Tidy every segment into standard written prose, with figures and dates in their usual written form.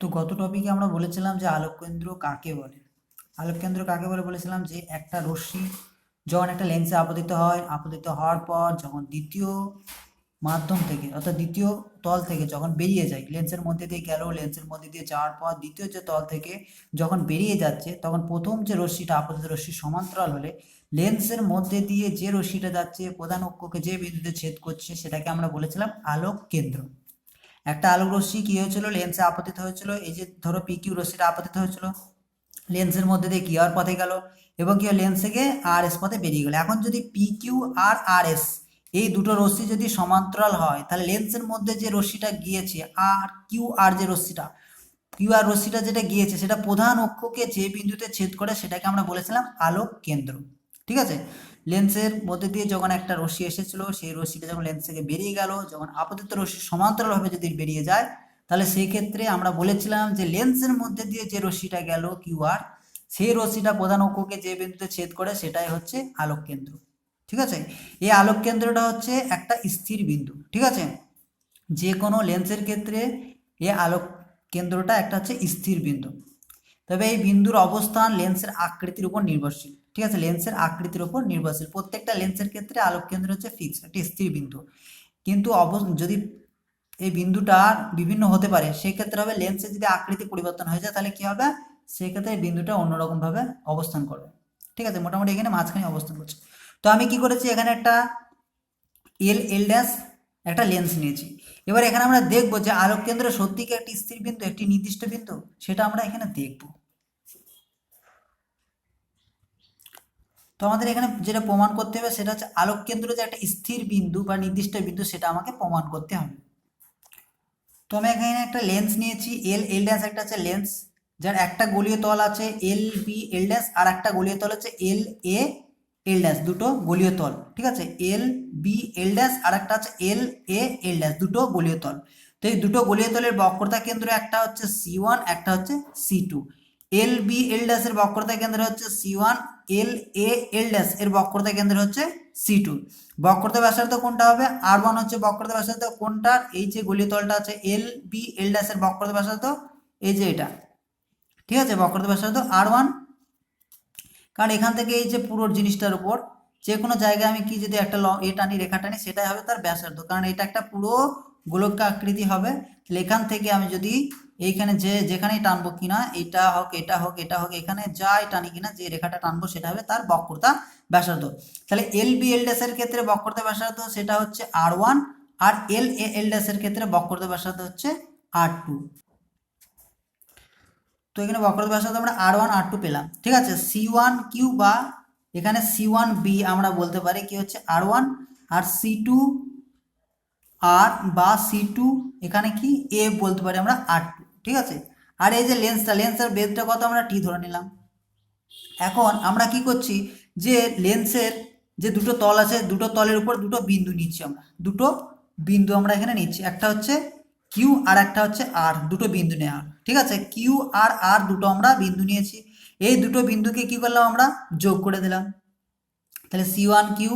তো গত টপিকে আমরা বলেছিলাম যে আলোককেন্দ্র কাকে বলে। আলোককেন্দ্র কাকে বলে বলেছিলাম যে একটা রশ্মি যখন একটা লেন্সে আপতিত হয়, আপতিত হওয়ার পর যখন দ্বিতীয় মাধ্যম থেকে অর্থাৎ দ্বিতীয় তল থেকে যখন বেরিয়ে যায়, লেন্সের মধ্যে দিয়ে গেল, লেন্সের মধ্যে দিয়ে যাওয়ার পর দ্বিতীয় যে তল থেকে যখন বেরিয়ে যাচ্ছে, তখন প্রথম যে রশ্মিটা আপতিত রশ্মি সমান্তরাল হলে লেন্সের মধ্যে দিয়ে যে রশ্মিটা যাচ্ছে প্রধান অক্ষকে যে বিন্দুতে ছেদ করছে সেটাকে আমরা বলেছিলাম আলোক কেন্দ্র। একটা আলোক রশ্মি কি হয়েছিল, লেন্সে আপতিত হয়েছিল। এই যে ধরো পি কিউ রশ্মিটা আপতিত হয়েছিল, লেন্সের মধ্যে দিয়ে কি আর পথে গেল এবং কি লেন্স থেকে আর এস পথে বেরিয়ে গেল। এখন যদি পি কিউ আর এস এই দুটো রশ্মি যদি সমান্তরাল হয়, তাহলে লেন্সের মধ্যে যে রশ্মিটা গিয়েছে আর কিউ আর যে রশ্মিটা কিউ আর রশ্মিটা যেটা গিয়েছে সেটা প্রধান অক্ষকে যে বিন্দুতে ছেদ করে সেটাকে আমরা বলেছিলাম আলোক কেন্দ্র। ঠিক আছে, লেন্সের মধ্যে দিয়ে যখন একটা রশ্মি এসেছিল, সেই রশ্মিটা যখন লেন্স থেকে বেরিয়ে গেল, যখন আপতিত রশ্মি সমান্তরালভাবে যদি বেরিয়ে যায়, তাহলে সেই ক্ষেত্রে আমরা বলেছিলাম যে লেন্সের মধ্যে দিয়ে যে রশ্মিটা গেল কিউ আর, সেই রশ্মিটা প্রধান অক্ষকে যে বিন্দুতে ছেদ করে সেটাই হচ্ছে আলোক কেন্দ্র। ঠিক আছে, এই আলোক কেন্দ্রটা হচ্ছে একটা স্থির বিন্দু। ঠিক আছে, যে কোনো লেন্সের ক্ষেত্রে এই আলোক কেন্দ্রটা একটা হচ্ছে স্থির বিন্দু। তবে এই বিন্দুর অবস্থান লেন্সের আকৃতির উপর নির্ভরশীল। ঠিক আছে, লেন্সের আকৃতির উপর নির্ভরশীল। প্রত্যেকটা লেন্সের ক্ষেত্রে আলোক কেন্দ্র হচ্ছে ফিক্স, একটা স্থির বিন্দু। কিন্তু যদি এই বিন্দুটা বিভিন্ন হতে পারে, সেক্ষেত্রে হবে লেন্সের যদি আকৃতি পরিবর্তন হয়ে যায় তাহলে কি হবে, সেক্ষেত্রে এই বিন্দুটা অন্যরকম ভাবে অবস্থান করবে। ঠিক আছে, মোটামুটি এখানে মাঝখানে অবস্থান করছে। তো আমি কি করেছি, এখানে একটা এল ড্যাশ একটা লেন্স নিয়েছি। এবার এখানে আমরা দেখবো যে আলোক কেন্দ্র সত্যি কি একটি স্থির বিন্দু, একটি নির্দিষ্ট বিন্দু, সেটা আমরা এখানে দেখব। তো আমাদের এখানে যেটা প্রমাণ করতে হবে সেটা হচ্ছে আলোক কেন্দ্র যে একটা স্থির বিন্দু বা নির্দিষ্ট বিন্দু, সেটা আমাকে প্রমাণ করতে হবে। তো আমি এখানে একটা লেন্স নিয়েছি এল ড্যাশ, একটা আছে লেন্স যার একটা গলীয় তল আছে এল বি এল ড্যাশ, আর একটা গলীয় তল আছে এল এ এল ড্যাশ, দুটো গলীয় তল। ঠিক আছে, এল বি এল ড্যাশ আর একটা আছে এল এ এল ড্যাশ, দুটো গলীয় তল। তো এই দুটো গলীয় তলের বক্রতা কেন্দ্র একটা হচ্ছে C1, একটা হচ্ছে C2। L B L dash এর বক্রতা কেন্দ্র হচ্ছে C1, এল এ এল ড্যাশ এর বক্রতা কেন্দ্র হচ্ছে C2। বক্রতা ব্যাসার্ধ কোনটা হবে, R1 হচ্ছে বক্রতা ব্যাসার্ধ কোনটার, এই যে গলীয় তলটা আছে এল বি এল ড্যাশ এর বক্রতা ব্যাসার্ধ এই যে এটা। ঠিক আছে, বক্রতা ব্যাসার্ধ R1, কারণ এখান থেকে এই যে পুরো জিনিসটার উপর যে কোনো জায়গায় আমি কি যদি একটা টানি, রেখা টানি, সেটাই হবে তার ব্যাসার্ধ, কারণ এটা একটা পুরো গোলক আকৃতি হবে। তাহলে এখান থেকে আমি যদি এইখানে যেখানেই টানবো কিনা, এটা হোক এটা হোক এটা হোক, এখানে যাই টানি কিনা, যে রেখাটা টানবো সেটা হবে তার বক্রতা ব্যাসার্ধ। তাহলে এল বি এল ড্যাশ এর ক্ষেত্রে বক্রতা ব্যাসার্ধ সেটা হচ্ছে R1, আর এল এ এল ড্যাশ এর ক্ষেত্রে বক্রতা ব্যাসার্ধ হচ্ছে R2। তো এখানে বক্রতা ব্যাসার্ধ আমরা R1 R2 পেলাম। ঠিক আছে, C1 কিউ বা এখানে C1 বি আমরা বলতে পারি কি হচ্ছে R1, আর C2 আর বা C2 এখানে কি এ বলতে পারি আমরা R2। ঠিক আছে, আর এই যে লেন্সের বেধটা কত, আমরা টি ধরে নিলাম। এখন আমরা কি করছি, যে লেন্সের যে দুটো তল আছে, দুটো তলের উপর দুটো বিন্দু নিচ্ছি, আমরা দুটো বিন্দু আমরা এখানে নিচ্ছি, একটা হচ্ছে কিউ আর একটা হচ্ছে আর, দুটো বিন্দু নেওয়া। ঠিক আছে, কিউ আর আর দুটো আমরা বিন্দু নিয়েছি। এই দুটো বিন্দুকে কি করলাম, আমরা যোগ করে দিলাম। তাহলে C1 কিউ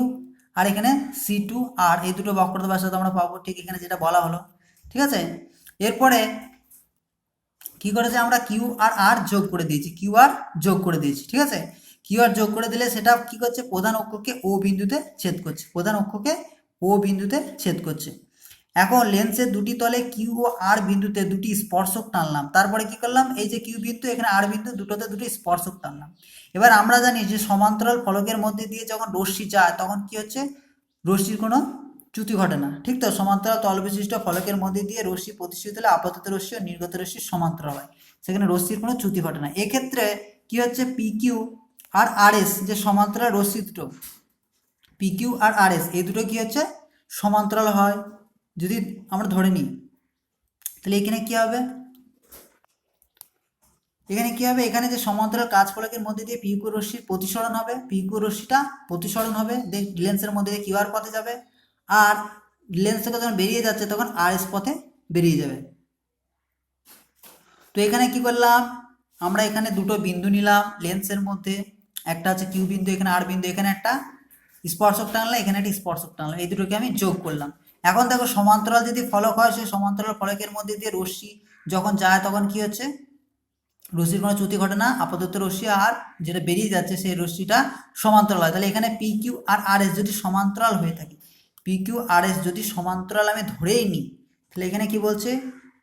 আর এখানে C2 আর, এই দুটো বক্রতা ব্যাসার্ধ আমরা পাবো, ঠিক এখানে যেটা বলা হলো। ঠিক আছে, এরপরে কি করেছে, আমরা কিউ আর আর যোগ করে দিয়েছি, কিউ আর যোগ করে দিয়েছি। ঠিক আছে, কিউ আর যোগ করে দিলে সেটা কি করছে, প্রধান অক্ষকে ও বিন্দুতে ছেদ করছে, প্রধান অক্ষকে ও বিন্দুতে ছেদ করছে। এখন লেন্সের দুটি তলে কিউ ও আর বিন্দুতে দুটি স্পর্শক টানলাম, তারপরে কি করলাম, এই যে কিউ বিন্দু এখানে আর বিন্দু, দুটোতে দুটি স্পর্শক টানলাম। এবার আমরা জানি যে সমান্তরাল ফলকের মধ্যে দিয়ে যখন রশ্মি যায় তখন কি হচ্ছে, রশ্মির কোনো চ্যুতি ঘটে না। ঠিক তো, সমান্তরাল তল বিশিষ্ট ফলকের মধ্যে দিয়ে রশ্মি প্রতিষ্ঠিত হলে আপতিত রশ্মি ও নির্গত রশ্মি সমান্তরাল হয়, সেখানে রশ্মির কোনো চ্যুতি ঘটে না। এক্ষেত্রে কি হচ্ছে, পি কিউ আর আর এস যে সমান্তরাল রশ্মি দুটো, পি কিউ আর আর এস এই দুটো কি হচ্ছে, সমান্তরাল হয় যদি আমরা ধরে নিই। তাহলে এখানে কি হবে, এখানে কি হবে, এখানে যে সমান্তরাল কাচ ফলকের মধ্যে দিয়ে পিকিউ রশ্মির প্রতিসরণ হবে, পিকিউ রশ্মিটা প্রতিসরণ হবে, লেন্সের মধ্যে দিয়ে কিউ আর পথে যাবে, আর লেন্স থেকে যখন বেরিয়ে যাচ্ছে তখন আর এস পথে বেরিয়ে যাবে। তো এখানে কি করলাম, আমরা এখানে দুটো বিন্দু নিলাম লেন্সের মধ্যে, একটা আছে কিউ বিন্দু, এখানে আর বিন্দু, এখানে একটা স্পর্শক টানলাম, এখানে একটা স্পর্শক টানলাম, এই দুটোকে আমি যোগ করলাম। এখন দেখো সমান্তরাল যদি ফলক হয়, সেই সমান্তরাল ফলকের মধ্যে দিয়ে রশ্মি যখন যায় তখন কি হচ্ছে, রশ্মির কোনো চ্যুতি ঘটে না, আপাতত রশ্মি আর যেটা বেরিয়ে যাচ্ছে সেই রশ্মিটা সমান্তরাল হয়। তাহলে এখানে পি কিউ আর আর এস যদি সমান্তরাল হয়ে থাকে, পি কিউ আর এস যদি সমান্তরাল আমি ধরেই নিই, তাহলে এখানে কি বলছে,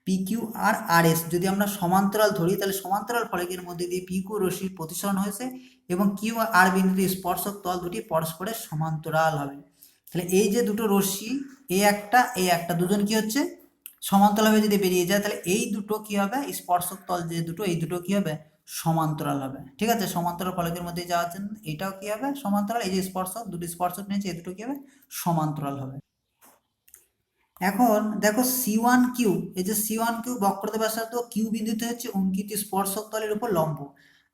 পি কিউ আর আর এস যদি আমরা সমান্তরাল ধরি, তাহলে সমান্তরাল ফলকের মধ্যে দিয়ে পি কিউ রশ্মির প্রতিসরণ হয়েছে এবং কিউ আর বিন্দুতে স্পর্শক তল দুটি পরস্পরের সমান্তরাল হবে। তাহলে এই যে দুটো রশ্মি এ একটা দুজন কি হচ্ছে সমান্তরালভাবে যদি বেরিয়ে যায়, তাহলে এই দুটো কি হবে, স্পর্শক তল যে দুটো, এই দুটো কি হবে, সমান্তরাল হবে। ঠিক আছে, সমান্তরাল ফলকের মধ্যে যাওয়ার জন্য এটাও কি হবে, সমান্তরাল। এই যে স্পর্শক, দুটো স্পর্শক নিয়েছে, এই দুটো কি হবে, সমান্তরাল হবে। এখন দেখো C1 কিউ, এই যে C1 কিউ বক্রতা ব্যাসার্ধ কিউ বিন্দুতে হচ্ছে অঙ্কিত স্পর্শক তলের উপর লম্ব,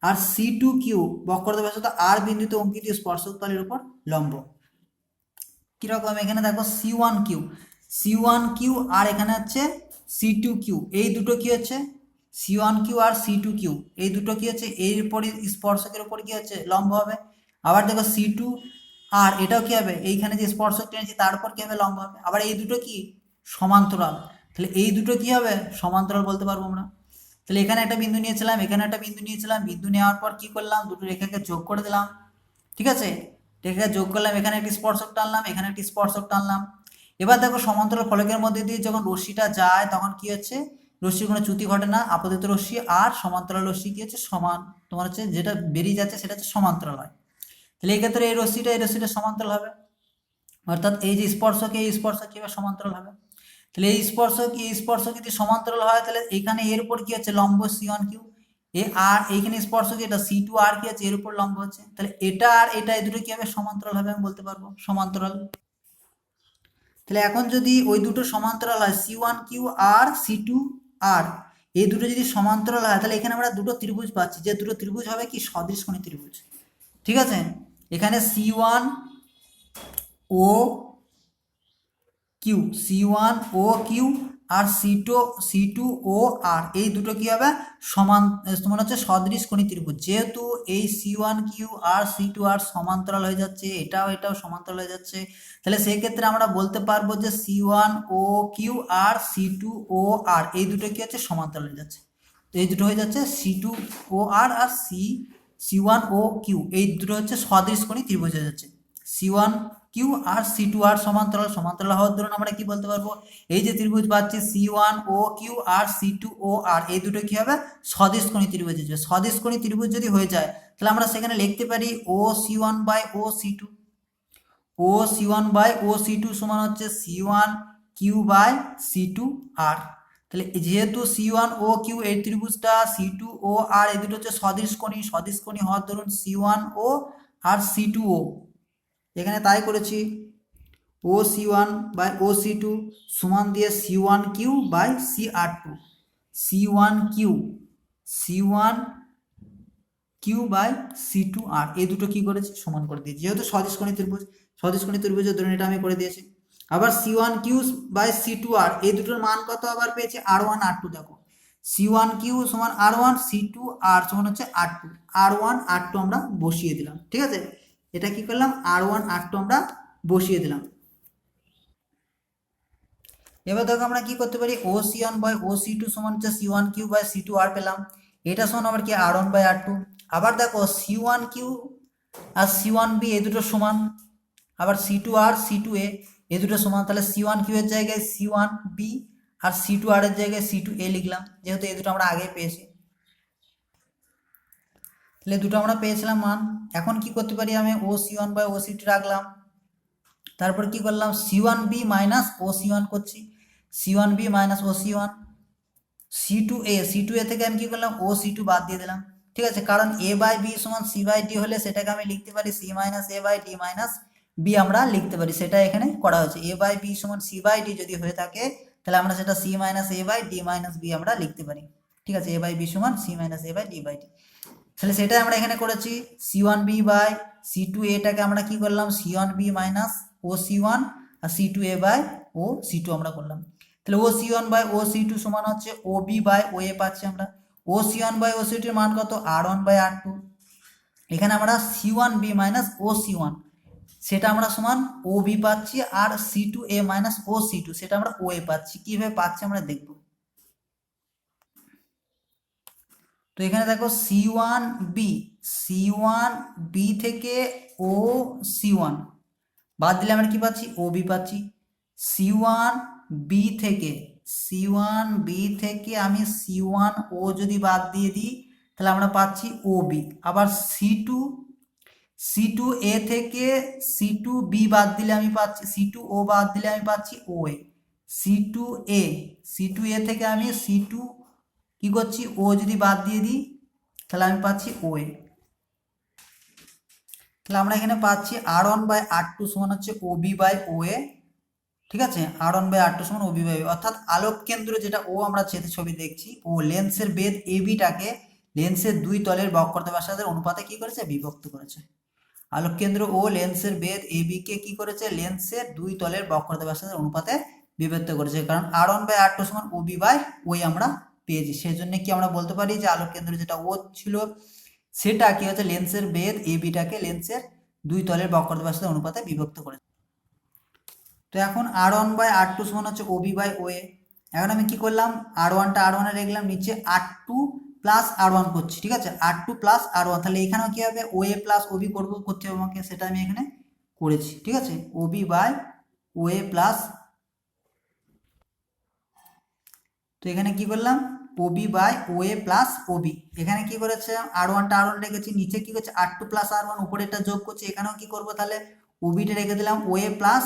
আর C2 কিউ বক্রতা ব্যাসার্ধ আর বিন্দুতে অঙ্কিত স্পর্শক তলের উপর লম্ব। কিরকম, এখানে দেখো C1 কিউ আর এখানে হচ্ছে C2 কিউ, এই দুটো কি হচ্ছে, C1 Q R C2 Q এই দুটো কি হচ্ছে, এর উপরে স্পর্শকের উপর কি হচ্ছে, লম্ব হবে। আবার দেখো C2 আর এটাও কি হবে, এইখানে যে স্পর্শক টেনেছি তার উপর কি হবে, লম্ব হবে। আবার এই দুটো কি সমান্তরাল, তাহলে এই দুটো কি হবে, সমান্তরাল বলতে পারবো আমরা। তাহলে এখানে একটা বিন্দু নিয়েছিলাম, এখানে একটা বিন্দু নিয়েছিলাম, বিন্দু নেওয়ার পর কি করলাম, দুটো রেখাকে যোগ করে দিলাম। ঠিক আছে, রেখাকে যোগ করলাম, এখানে একটি স্পর্শক টানলাম, এখানে একটি স্পর্শক টানলাম। এবার দেখো সমান্তরাল ফলকের মধ্যে দিয়ে যখন রশ্মিটা যায় তখন কি হচ্ছে, রশ্মির কোনো চ্যুতি ঘটে না, আপতিত রশ্মি আর সমান্তরাল রশ্মি কি হচ্ছে, সমান, তোমার হচ্ছে যেটা বেরিয়ে যাচ্ছে সেটা হচ্ছে সমান্তরাল হয়। তাহলে এই ক্ষেত্রে এই রশ্মিটা সমান্তরাল হবে, অর্থাৎ এই যে স্পর্শক এই স্পর্শক কি হবে, সমান্তরাল হবে। তাহলে এই স্পর্শক যদি সমান্তরাল হয়, তাহলে এখানে এর উপর কি হচ্ছে, লম্ব C1 কিউ, এ আর এইখানে স্পর্শক এটা C2 আর কি আছে, এর উপর লম্ব হচ্ছে, তাহলে এটা আর এটা এই দুটো কি হবে, সমান্তরাল হবে, আমি বলতে পারবো সমান্তরাল। তাহলে এখন যদি ওই দুটো সমান্তরাল হয়, C1 কিউ আর C2 আর এই দুটো যদি সমান্তরাল হয়, তাহলে এখানে আমরা দুটো ত্রিভুজ পাচ্ছি, যে দুটো ত্রিভুজ হবে কি, সদৃশকোণী ত্রিভুজ। ঠিক আছে, এখানে C1 O Q, C1 O Q R C2 ও আর এই দুটো কি হবে, সমান, তোমার হচ্ছে সদৃশকোণী ত্রিভুজ। যেহেতু এই C1 কিউ আর C2 আর সমান্তরাল হয়ে যাচ্ছে, এটাও সমান্তরাল হয়ে যাচ্ছে, তাহলে সেই ক্ষেত্রে আমরা বলতে পারবো যে C1 O Q R C2 ও আর এই দুটো কি হচ্ছে, সমান্তরাল হয়ে যাচ্ছে। তো এই দুটো হয়ে যাচ্ছে C2 ও আর আর C1 ও কিউ এই দুটো হচ্ছে সদৃশকোণী ত্রিভুজ হয়ে যাচ্ছে। C1 কিউ আর C2 আর সমান্তরাল হওয়ার দরুন আমরা কি বলতে পারবো, এই যে ত্রিভুজ পাচ্ছি C1 O Q R C2 ও আর এই দুটো কি হবে, সদৃশকোণী ত্রিভুজ হয়ে যাবে। সদৃশকোণী ত্রিভুজ যদি হয়ে যায়, তাহলে আমরা সেখানে লিখতে পারি ও C1 বাই ও C2, ও C1 বাই ও C2 সমান হচ্ছে C1 কিউ বাই C2 আর। তাহলে যেহেতু C1 ও কিউ এই ত্রিভুজটা, C2 ও আর এই দুটো হচ্ছে সদৃশকোণী হওয়ার দরুন C1 ও আর C2 ও, এখানে তাই করেছি, ও C1 বাই ও C2 সমান দিয়ে C1 Q by CR2, C1 Q by C2 আর এই দুটো কি করেছি, সমান করে দিয়েছি, যেহেতু সদৃশকোণী ত্রিভুজের ধরুন এটা আমি করে দিয়েছি। আবার C1 কিউ বাই C2 আর এই দুটোর মান কত আবার পেয়েছি, R1 R2। দেখো C1 কিউ সমান R1, C2 আর সমান হচ্ছে R1 R2 আমরা বসিয়ে দিলাম। ঠিক আছে, এটা কি করলাম, R1 R2 আমরা বসিয়ে দিলাম। এবার দেখো আমরা কি করতে পারি, ও C1 বাই ও C2 সমান হচ্ছে C1 কিউ বাই C2 আর পেলাম, এটা সমান আবার কি R1 বাই R2। আবার দেখো C1 Q R C1 B এই দুটো সমান, আবার C2 আর C2 এ এই দুটো সমান, তাহলে C1 কিউ এর জায়গায় C1 বি আর C2 আর এর জায়গায় C2 এ লিখলাম, যেহেতু এই দুটো আমরা আগে পেয়েছি। তাহলে দুটো আমরা পেয়েছিলাম মান। এখন কি করতে পারি, আমি ও C1 বাই ও C2 রাখলাম, তারপর কি করলাম, C1 বি মাইনাস ও C1 করছি, C1 বি মাইনাস ও C1, C2 এ থেকে আমি কি করলাম, ও C2 বাদ দিয়ে দিলাম। ঠিক আছে, কারণ এ বাই বি সমান সি বাই ডি হলে সেটাকে আমি লিখতে পারি C minus A by D minus B আমরা লিখতে পারি, সেটা এখানে করা হয়েছে। এ বাই বি সমান সি বাই ডি যদি হয়ে থাকে, তাহলে আমরা সেটা C minus A by D minus B আমরা লিখতে পারি। ঠিক আছে, এ বাই বি সমান C minus A by D by D, তাহলে সেটাই আমরা এখানে করেছি। C1 বি বাই C2 এটাকে আমরা কি করলাম, C1 বি মাইনাস ও C1 আর C2 এ বাই ও C2 আমরা করলাম। তাহলে ও C1 বাই ও C2 সমান হচ্ছে ও বি বাই ও এ পাচ্ছি আমরা। ও C1 বাই ও C2 এর মান কত, R1 বাই R2। এখানে আমরা C1 বি মাইনাস ও C1 সেটা আমরা সমান ও বি পাচ্ছি, আর C2 এ মাইনাস ও C2 সেটা আমরা ও এ পাচ্ছি। কিভাবে পাচ্ছি আমরা দেখব। তো এখানে দেখো C1B থেকে ও C1 বাদ দিলে আমরা কি পাচ্ছি OB পাচ্ছি। C1B থেকে আমি C1O যদি বাদ দিয়ে দিই তাহলে আমরা পাচ্ছি OB। আবার C2A থেকে C2B বাদ দিলে আমি পাচ্ছি C2O বাদ দিলে আমি পাচ্ছি OA। C2A থেকে আমি C2 কি করছি ও যদি বাদ দিয়ে দিই তাহলে আমি পাচ্ছি OA। তাহলে আমরা এখানে পাচ্ছি R1/R2 সমান হচ্ছে OB/OA। ঠিক আছে, R1/R2 সমান OB/OA, অর্থাৎ আলোক কেন্দ্র যেটা ও আমরা ছবি দেখছি ও লেন্সের বেধ ABটাকে লেন্সের দুই তলের বক্রতা ব্যাসার্ধের অনুপাতে কি করেছে বিভক্ত করেছে। আলোক কেন্দ্র ও লেন্সের বেধ AB কে কি করেছে লেন্সের দুই তলের বক্রতা ব্যাসার্ধের অনুপাতে বিভক্ত করেছে, কারণ R1/R2 সমান OB/OA আমরা পেয়েছি। সেই জন্য কি আমরা বলতে পারি যে আলোক কেন্দ্র যেটা ও ছিল সেটা কি হচ্ছে লেন্সের বেধ ABটাকে লেন্সের দুই তলের বক্রতা ব্যাসার্ধের অনুপাতে বিভক্ত করেছে। তো এখন R1/R2 সমান হচ্ছে OB/OA। এখন আমি কি করলাম R1টা R1 এ রাখলাম, নিচে R2 প্লাস R1 করছি। ঠিক আছে, R2 প্লাস R1, তাহলে এখানেও কি হবে OA প্লাস OB করতে হবে আমাকে, সেটা আমি এখানে করেছি। ঠিক আছে, OB/OA প্লাস, তো এখানে কি করলাম OB/OA প্লাস OB। এখানে কি করেছে R1টা R1 রেখেছি, নিচে কি করছে R2 প্লাস R1, উপরে এটা যোগ করছি। এখানেও কি করবো তাহলে OBটা রেখে দিলাম OA প্লাস,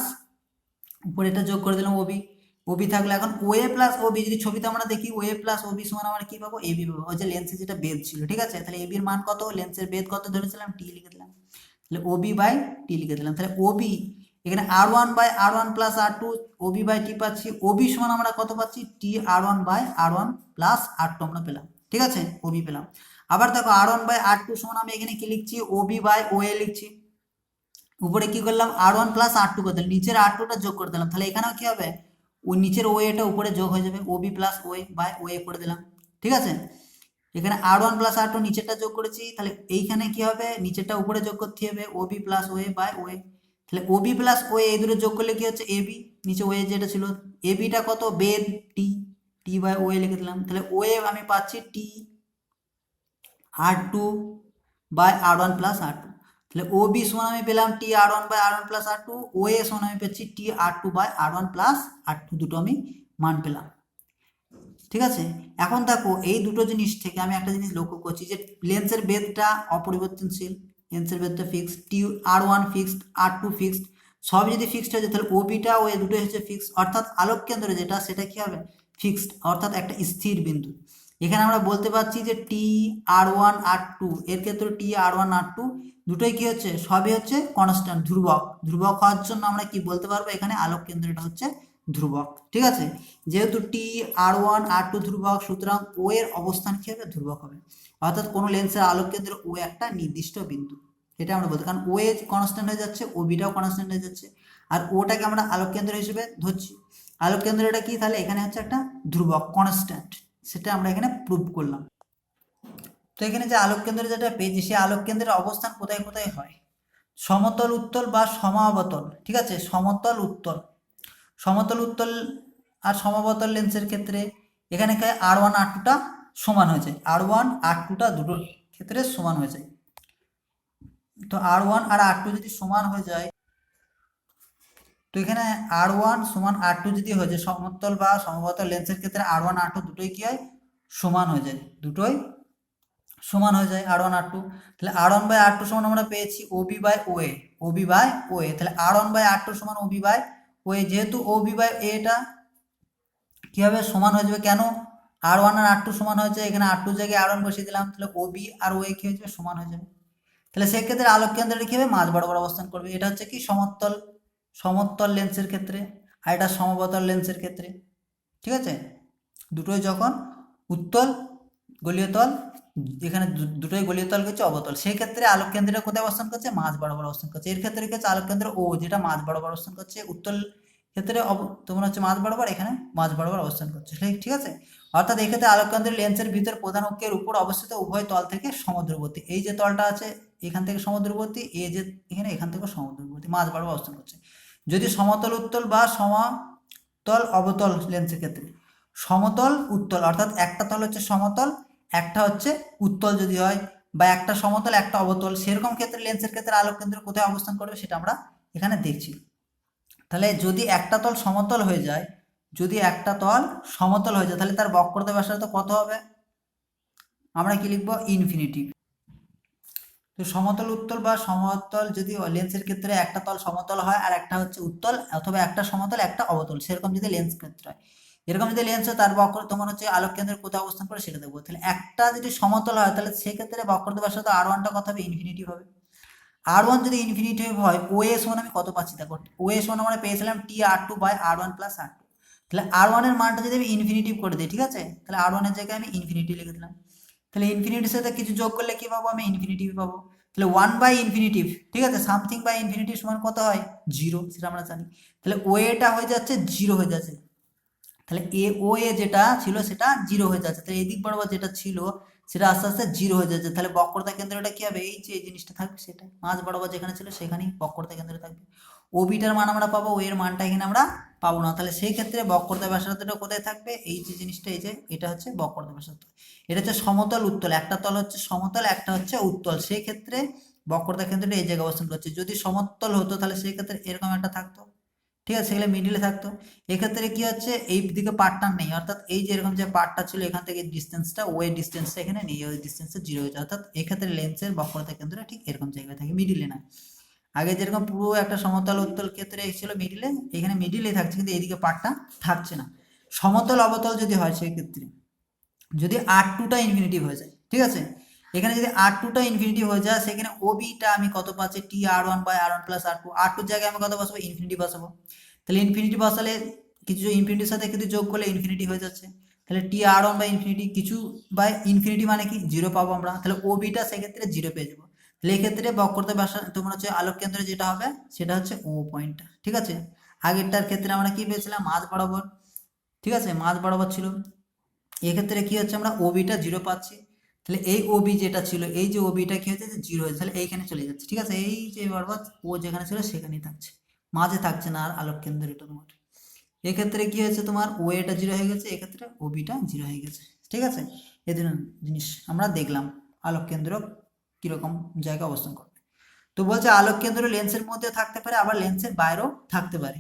উপরে এটা যোগ করে দিলাম OB থাকলে এখন OA প্লাস OB যদি ছবিতে আমরা দেখি OA প্লাস OB সমান আমরা কি পাবো AB পাবো, ওই যে লেন্সের যেটা বেধ ছিল। ঠিক আছে, তাহলে AB এর মান কত, লেন্সের বেধ কত ধরেছিলাম T লিখে দিলাম, তাহলে OB/T লিখে দিলাম। তাহলে OB এখানে R1/R1 প্লাস R2 OB/T পাচ্ছি। OB সমান আমরা কত পাচ্ছি T R1/R1 প্লাস R2 আমরা পেলাম। ঠিক আছে, OB পেলাম। আবার দেখো R1/R2 সমান আমি এখানে কি লিখছি OB/OA লিখছি। উপরে কি করলাম R1 প্লাস R2 করে দিলাম, নিচের R2টা যোগ করে দিলাম, তাহলে এখানেও কি হবে ওই নিচের OAটা উপরে যোগ হয়ে যাবে, OB প্লাস OA/OA করে দিলাম। ঠিক আছে, এখানে R1 প্লাস R2 নিচেরটা যোগ করেছি, তাহলে এইখানে কি হবে নিচেরটা উপরে যোগ করতে হবে OB প্লাস OA/OA। তাহলে OB প্লাস OA এই দুটো যোগ করলে কি হচ্ছে AB, নিচে OA যেটা ছিল ABটা কত বেধ T/OA লিখে দিলাম। তাহলে OA আমি পাচ্ছি T R2/R1 প্লাস R2। তাহলে OB সমান আমি পেলাম T R1/R1 plus R2, OA সমান আমি পেয়েছি T R2/R1 প্লাস R2, দুটো আমি মান পেলাম। ঠিক আছে, এখন দেখো এই দুটো জিনিস থেকে আমি একটা জিনিস লক্ষ্য করছি যে লেন্সের বেধটা অপরিবর্তনশীল, লেন্সের বেধটা fixed, T R1 fixed, R2 fixed, সব যদি ফিক্সড হয়ে যায় তাহলে OBটা ও এই দুটো হচ্ছে ফিক্সড, অর্থাৎ আলোক কেন্দ্র যেটা সেটা কি হবে ফিক্সড, অর্থাৎ একটা স্থির বিন্দু। এখানে আমরা বলতে পারছি যে T R1 R2 এর ক্ষেত্রে T R1 R2 দুটোই কি হচ্ছে সবই হচ্ছে কনস্ট্যান্ট, ধ্রুবক হওয়ার জন্য আমরা কি বলতে পারবো এখানে আলোক কেন্দ্রটা হচ্ছে ধ্রুবক। ঠিক আছে, যেহেতু T R1 R2 ধ্রুবক, সুতরাং ও এর অবস্থান কি হবে ধ্রুবক হবে, অর্থাৎ কোনো লেন্সের আলোক কেন্দ্র ও একটা নির্দিষ্ট বিন্দু, এটা আমরা বলতে, কারণ ও এ কনস্ট্যান্ট হয়ে যাচ্ছে OBটাও কনস্ট্যান্ট হয়ে যাচ্ছে, আর ওটাকে আমরা আলোক কেন্দ্র হিসেবে ধরছি। আলোক কেন্দ্রটা কি তাহলে এখানে হচ্ছে একটা ধ্রুবক কনস্ট্যান্ট, সেটা আমরা এখানে প্রুভ করলাম। তো এখানে যে আলোক কেন্দ্র যেটা পেয়েছি সেই আলোক কেন্দ্রের অবস্থান কোথায় কোথায় হয়, সমতল উত্তল বা সমাবতল। ঠিক আছে, সমতল উত্তল আর সমাবতল লেন্সের ক্ষেত্রে এখানে R1 R2টা সমান হয়ে যায়, R1 R2টা দুটোর ক্ষেত্রে সমান হয়ে যায়। তো R1 আর R2 যদি সমান হয়ে যায়, তো এখানে R1 সমান R2 যদি হয়ে যায় সমতল বা সমবাতল লেন্সের ক্ষেত্রে R1 R2 দুটোই কি হয় সমান হয়ে যায়, দুটোই সমান হয়ে যায় R1 R2। তাহলে R1/R2 সমান আমরা পেয়েছি OB/OA, তাহলে R1/R2 সমান OB/OA, যেহেতু OB/A টা কি হবে সমান হয়ে যাবে, কেন R1 আর R2 সমান হয়েছে, এখানে R2 জায়গায় R1 বসিয়ে দিলাম, তাহলে OB আর OA কি হয়ে যাবে সমান হয়ে যাবে। তাহলে সেক্ষেত্রে আলোক কেন্দ্রটা কি হবে মাঝ বরাবর অবস্থান করবে, এটা হচ্ছে কি সমতল লেন্সের ক্ষেত্রে, আর এটা সমবতল লেন্সের ক্ষেত্রে। ঠিক আছে, দুটোই যখন উত্তল গলীয় তল, এখানে দুটোই গলীয় তল হচ্ছে অবতল, সেই ক্ষেত্রে আলোক কেন্দ্রটা কোথায় অবস্থান করছে মাঝ বরাবর অবস্থান করছে। এর ক্ষেত্রে কি হচ্ছে আলোক কেন্দ্র ও যেটা মাঝ বরাবর অবস্থান করছে, উত্তল ক্ষেত্রে তোমার হচ্ছে মাঝ বরাবর, এখানে মাঝ বরাবর অবস্থান করছে। ঠিক আছে, অর্থাৎ এক্ষেত্রে আলোক কেন্দ্রের লেন্সের ভিতর প্রধান অক্ষের উপর অবস্থিত উভয় তল থেকে সমদূরবর্তী, এই যে তলটা আছে এখান থেকে সমদূরবর্তী, এই যে এখান থেকে সমদূরবর্তী, মাঝ বরাবর অবস্থান করছে। যদি সমতল উত্তল বা সমতল অবতল লেন্সের ক্ষেত্রে সমতল উত্তল, অর্থাৎ একটা তল হচ্ছে সমতল একটা হচ্ছে উত্তল যদি হয়, বা একটা সমতল একটা অবতল, সেরকম ক্ষেত্রে লেন্সের ক্ষেত্রে আলোক কেন্দ্র কোথায় অবস্থান করবে সেটা আমরা এখানে দেখছি। তাহলে যদি একটা তল সমতল হয়ে যায়, যদি একটা তল সমতল হয়ে যায় তাহলে তার বক্রতা ব্যাসার্ধ কত হবে? আমরা কি লিখবো? ইনফিনিটি। তো সমতল উত্তল বা সমতল যদি লেন্সের ক্ষেত্রে একটা তল সমতল হয় আর একটা হচ্ছে উত্তল, অথবা একটা সমতল একটা অবতল, সেরকম যদি লেন্স ক্ষেত্রে হয়, এরকম যদি লেন্স হয় তার বক্র তোমার হচ্ছে আলোক কেন্দ্রের কোথায় অবস্থান করে সেটা দেখবো। তাহলে একটা যদি সমতল হয় তাহলে সেক্ষেত্রে বক্রতা ব্যাসার্ধ R1টা কত হবে? ইনফিনিটি হবে। R1 যদি ইনফিনিটি হয়, OS ওয়ান আমি কত পাচ্ছি দেখো, OS ওয়ান আমরা পেয়েছিলাম TR2/R1 + R2। তাহলে R1 এর মানটা যদি আমি ইনফিনিটিভ করে দিই, ঠিক আছে, তাহলে R1 এর জায়গায় আমি ইনফিনিটি লিখে দিলাম। তাহলে ইনফিনিটির সাথে কিছু যোগ করলে কি পাবো? আমি ইনফিনিটিভ পাবো। তাহলে 1/ইনফিনিটিভ, ঠিক আছে, সামথিং বাই ইনফিনিটিভ সমান কত হয়? 0, সেটা আমরা জানি। তাহলে ওএটা হয়ে যাচ্ছে 0 হয়ে যাচ্ছে। তাহলে OA যেটা ছিল সেটা 0 হয়ে যাচ্ছে। তাহলে এদিক বরাবর যেটা ছিল সেটা আস্তে আস্তে 0 হয়ে যাচ্ছে। তাহলে বক্রতা কেন্দ্রটা কি হবে? এই যে এই জিনিসটা থাকবে সেটাই, মাঝ বরাবর যেখানে ছিল সেখানেই বক্রতা কেন্দ্র থাকবে। OBটার মান আমরা পাবো, O এর মানটা এখানে আমরা পাবো না। তাহলে সেই ক্ষেত্রে বক্রতা ব্যাসার্ধটা কোথায় থাকবে? এই যে জিনিসটা, এই যে এটা হচ্ছে বক্রতা ব্যাসার্ধ। এটা হচ্ছে সমতল উত্তল, একটা তল হচ্ছে সমতল একটা হচ্ছে উত্তল, সেই ক্ষেত্রে বক্রতা কেন্দ্রটা এই জায়গায় অবস্থান করছে। যদি সমতল হতো তাহলে সেই ক্ষেত্রে এরকম একটা থাকতো, ঠিক আছে, সেগুলো মিডিলে থাকতো। এক্ষেত্রে কি হচ্ছে? এই দিকে পার্টটা নেই, অর্থাৎ এই যে এরকম যে পার্টটা ছিল এখান থেকে ডিস্টেন্সটা, ওই ডিস্টেন্সটা এখানে নেই, ওই ডিস্টেন্সটা 0 হয়ে যায়। অর্থাৎ এক্ষেত্রে লেন্সের বক্রতা কেন্দ্র ঠিক এরকম জায়গায় থাকে, মিডিলে না। আগে যেরকম পুরো একটা সমতল উত্তল ক্ষেত্রে ছিল মিডিলে, এখানে মিডিলে থাকছে কিন্তু এইদিকে পার্টটা থাকছে না। সমতল অবতল যদি হয় সেই ক্ষেত্রে যদি R2টা ইনফিনিটিভ হয়ে যায়, ঠিক আছে, এখানে যদি R2টা ইনফিনিটিভ হয়ে যায় সেখানে OBটা আমি কত পাচ্ছি? TR1/R1 + R2। R2 জায়গায় আমি কত বসাবো? ইনফিনিটি বসাবো। তাহলে ইনফিনিটি বসালে কিছু ইনফিনিটির সাথে কিন্তু যোগ করলে ইনফিনিটি হয়ে যাচ্ছে। তাহলে TR1/ইনফিনিটি, কিছু বাই ইনফিনিটি মানে কি? 0 পাবো আমরা। তাহলে OBটা সেক্ষেত্রে 0 পেয়ে যাবো। তাহলে এক্ষেত্রে বক্রতা ব্যাসার্ধ তোমার হচ্ছে আলোক কেন্দ্র যেটা হবে সেটা হচ্ছে O পয়েন্টটা, ঠিক আছে। আগেরটার ক্ষেত্রে আমরা কি পেয়েছিলাম? মাঝ বরাবর, ঠিক আছে, মাঝ বরাবর ছিল। এক্ষেত্রে কি হচ্ছে? আমরা OBটা 0 পাচ্ছি। তাহলে এই OB যেটা ছিল, এই যে OBটা কি হচ্ছে? যে 0 হয়েছে, তাহলে এইখানে চলে যাচ্ছে, ঠিক আছে, এই যে বরাবর ও যেখানে ছিল সেখানেই থাকছে, মাঝে থাকছে না আর আলোক কেন্দ্র এটা তোমার। এক্ষেত্রে কি হয়েছে? তোমার OAটা 0 হয়ে গেছে, এক্ষেত্রে OBটা 0 হয়ে গেছে, ঠিক আছে। এই দুটো জিনিস আমরা দেখলাম আলোক কেন্দ্র কিরকম জায়গায় অবস্থান করবে। তো বলছে আলোক কেন্দ্র লেন্সের মধ্যে থাকতে পারে, আবার লেন্সের বাইরেও থাকতে পারে।